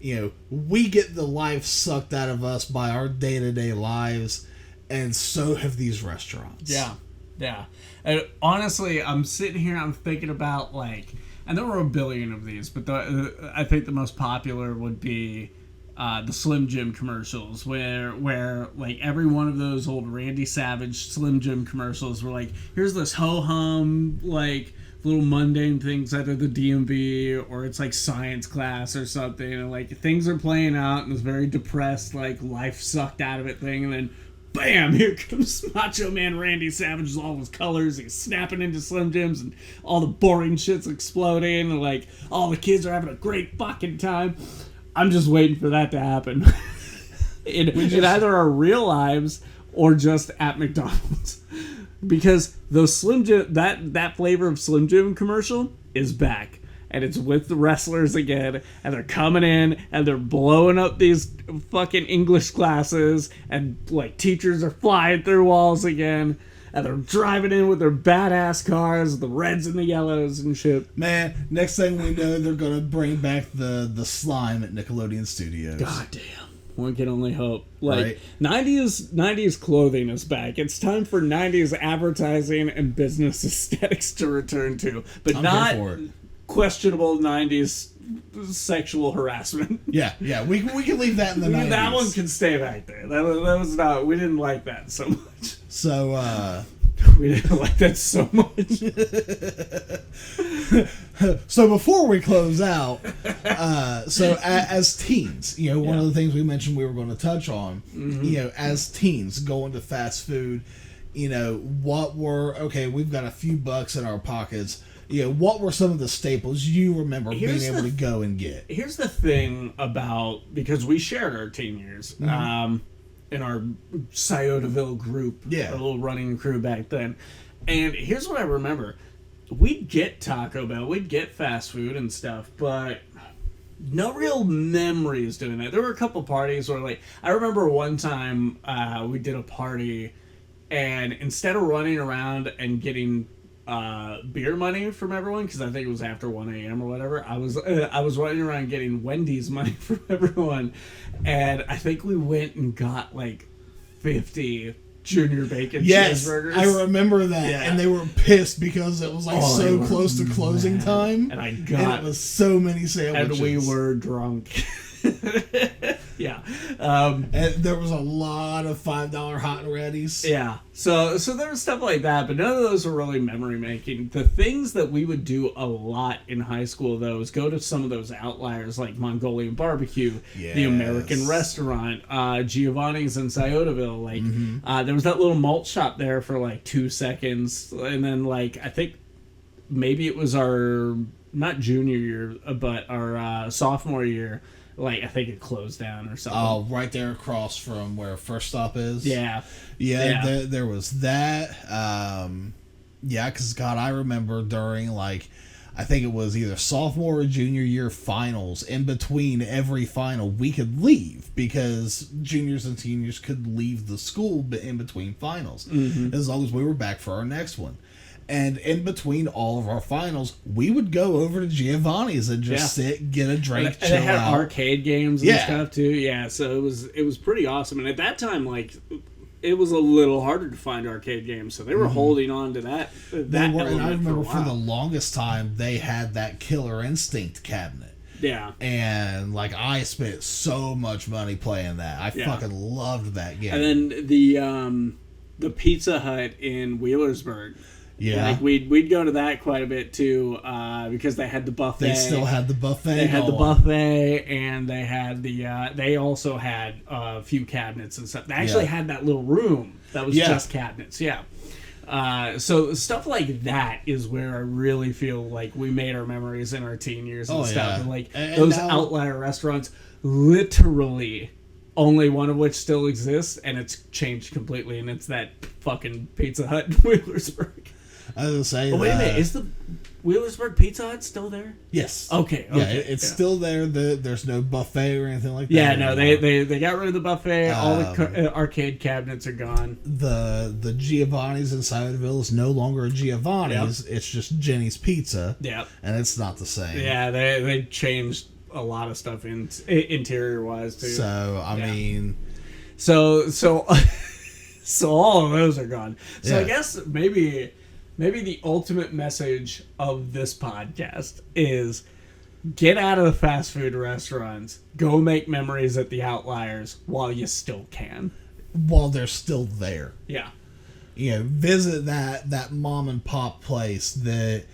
you know, we get the life sucked out of us by our day-to-day lives, and so have these restaurants. Yeah. Yeah. And honestly, I'm sitting here, I'm thinking about, like, and there were a billion of these, but I think the most popular would be the Slim Jim commercials, where like every one of those old Randy Savage Slim Jim commercials were like, here's this ho-hum, like little mundane things out of the DMV, or it's like science class or something, and like things are playing out and this very depressed, like life sucked out of it thing, and then bam, here comes Macho Man Randy Savage with all his colors. He's snapping into Slim Jims and all the boring shit's exploding, and like all the kids are having a great fucking time. I'm just waiting for that to happen in either our real lives or just at McDonald's, because those Slim Jim, that flavor of Slim Jim commercial is back, and it's with the wrestlers again, and they're coming in and they're blowing up these fucking English classes, and like teachers are flying through walls again. And they're driving in with their badass cars, the reds and the yellows and shit. Man, next thing we know, they're going to bring back the slime at Nickelodeon Studios. God damn. One can only hope. Like, right? 90s clothing is back. It's time for 90s advertising and business aesthetics to return to. But I'm not questionable 90s sexual harassment. Yeah, we can leave that in the 90s. That one can stay back there. That was not, we didn't like that so much. So, we didn't like that so much. So before we close out, so as teens, you know, one of the things we mentioned we were going to touch on, you know, as teens going to fast food, you know, we've got a few bucks in our pockets. Yeah, what were some of the staples you remember being able to go and get? Here's the thing about, because we shared our teen years in our Sciotaville group, Yeah. our little running crew back then. And here's what I remember. We'd get Taco Bell, we'd get fast food and stuff, but no real memories doing that. There were a couple parties where, like, I remember one time we did a party, and instead of running around and getting beer money from everyone, because I think it was after 1 a.m. or whatever, I was running around getting Wendy's money from everyone, and I think we went and got like 50 junior bacon cheeseburgers. I remember that, Yeah. and they were pissed because it was like so close to closing time, and and it was so many sandwiches, and we were drunk. Yeah. And there was a lot of $5 hot and readies. Yeah. So there was stuff like that, but none of those were really memory making. The things that we would do a lot in high school, though, is go to some of those outliers like Mongolian Barbecue, the American Restaurant, Giovanni's in Sciotaville. Like, there was that little malt shop there for like 2 seconds, and then like I think maybe it was our not junior year, but our sophomore year. Like, I think it closed down or something. Oh, right there across from where First Stop is. Yeah. There was that. Because, God, I remember during, like, I think it was either sophomore or junior year finals, in between every final, we could leave because juniors and seniors could leave the school in between finals, as long as we were back for our next one. And in between all of our finals, we would go over to Giovanni's and just sit, get a drink, and they had arcade games and stuff too. Yeah, so it was pretty awesome. And at that time, like, it was a little harder to find arcade games, so they were holding on to that. And I remember for the longest time they had that Killer Instinct cabinet. Yeah. And like I spent so much money playing that. I fucking loved that game. And then the Pizza Hut in Wheelersburg. Yeah, like we'd go to that quite a bit too, because they had the buffet. They still had the buffet. They had the buffet, and they had they also had a few cabinets and stuff. They actually had that little room that was just cabinets. Yeah. So stuff like that is where I really feel like we made our memories in our teen years and stuff. And like those outlier restaurants, literally only one of which still exists, and it's changed completely, and it's that fucking Pizza Hut in Wheelersburg. I was gonna say. Oh, wait a minute, is the Wheelersburg Pizza Hut still there? Yes. Okay. Yeah, it's still there. There's no buffet or anything like that. Yeah, no, they got rid of the buffet. All the arcade cabinets are gone. The Giovanni's in Sciotaville is no longer a Giovanni's. Yep. It's just Jenny's Pizza. Yeah, and it's not the same. Yeah, they changed a lot of stuff interior wise too. So I mean, so all of those are gone. So I guess maybe the ultimate message of this podcast is get out of the fast food restaurants, go make memories at the outliers while you still can. While they're still there. Yeah. Visit that mom and pop place that,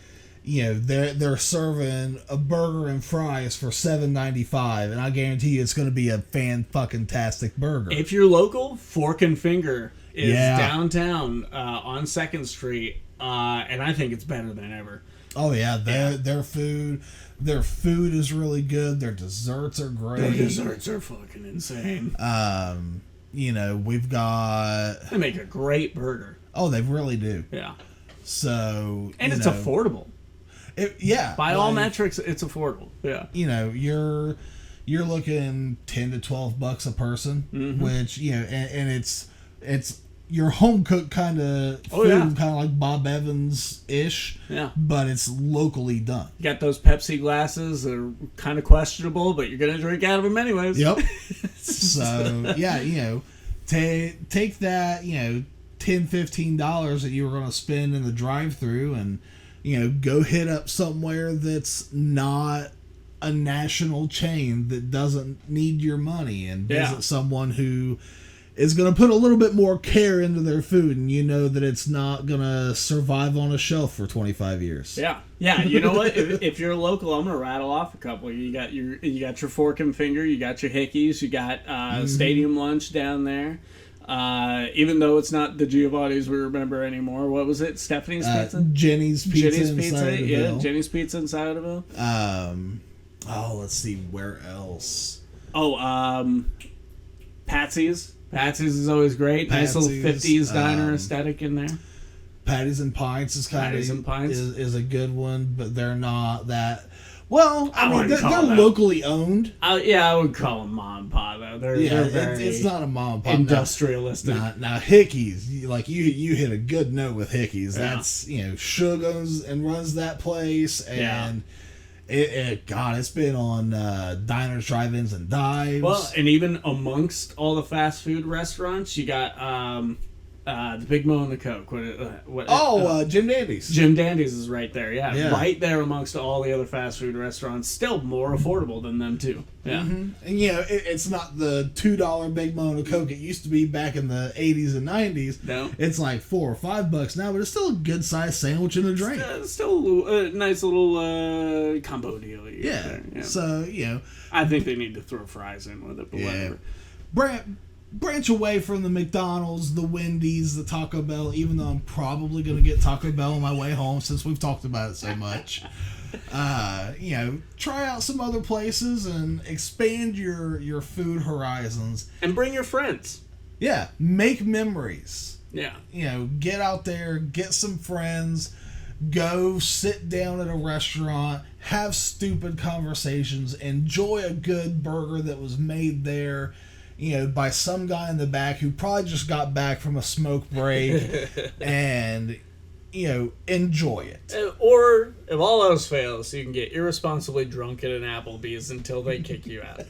they're serving a burger and fries for $7.95, and I guarantee you it's going to be a fan-fucking-tastic burger. If you're local, Fork and Finger is downtown on 2nd Street. And I think it's better than ever. Oh yeah, their food is really good. Their desserts are great. Their desserts are fucking insane. We've got. They make a great burger. Oh, they really do. Yeah. So it's affordable. By all metrics, it's affordable. Yeah. You're looking $10 to $12 a person, which and it's your home cooked kind of food, kind of like Bob Evans ish. Yeah. But it's locally done. You got those Pepsi glasses that are kind of questionable, but you're gonna drink out of them anyways. Yep. So take that $10-15 that you were gonna spend in the drive-through, and go hit up somewhere that's not a national chain that doesn't need your money, and visit someone who is going to put a little bit more care into their food, and that it's not going to survive on a shelf for 25 years. Yeah. Yeah, you know what? If you're local, I'm going to rattle off a couple. You got your Fork and Finger, you got your Hickeys, you got Stadium Lunch down there. Even though it's not the Giovanni's we remember anymore. What was it? Stephanie's Pizza? Jenny's Pizza. Jenny's in Pizza, Sodaville. Jenny's Pizza in Sodaville. Let's see, where else? Patsy's. Patsy's is always great. Nice little 50s diner aesthetic in there. Patties and Pints is kind Patties of and Pints. is a good one, but they're not that. Well, I mean, they're them locally owned. I would call them mom and pop though. They're very it's not a mom and pop. industrialistic. Now Hickey's, you hit a good note with Hickey's. That's Suge owns and runs that place, and it's been on diners, drive-ins, and dives. Well, and even amongst all the fast food restaurants, you got the Big Mo and the Coke. Jim Dandy's. Jim Dandy's is right there. Yeah, right there amongst all the other fast food restaurants. Still more affordable than them too. Yeah, and it's not the $2 Big Mo and a Coke it used to be back in the 80s and 90s. No, it's like $4 or $5 now, but it's still a good sized sandwich and a drink. Still a nice little combo deal. Yeah. So I think they need to throw fries in with it, but whatever. Branch away from the McDonald's, the Wendy's, the Taco Bell, even though I'm probably going to get Taco Bell on my way home since we've talked about it so much. Try out some other places and expand your food horizons. And bring your friends. Yeah, make memories. Yeah. Get out there, get some friends, go sit down at a restaurant, have stupid conversations, enjoy a good burger that was made there, by some guy in the back who probably just got back from a smoke break, and, enjoy it. Or, if all else fails, you can get irresponsibly drunk at an Applebee's until they kick you out.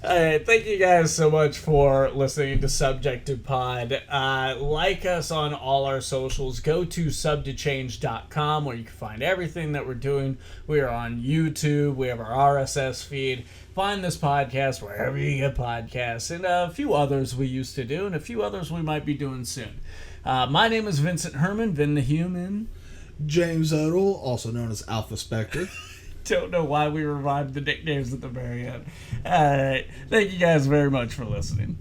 Alright, thank you guys so much for listening to Subject to Pod. Like us on all our socials. Go to subjecttochangeent.com where you can find everything that we're doing. We are on YouTube. We have our RSS feed. Find this podcast wherever you get podcasts, and a few others we used to do, and a few others we might be doing soon. My name is Vincent Herman, Vin the Human. James Odle, also known as Alpha Spectre. Don't know why we revived the nicknames at the very end. All right. Thank you guys very much for listening.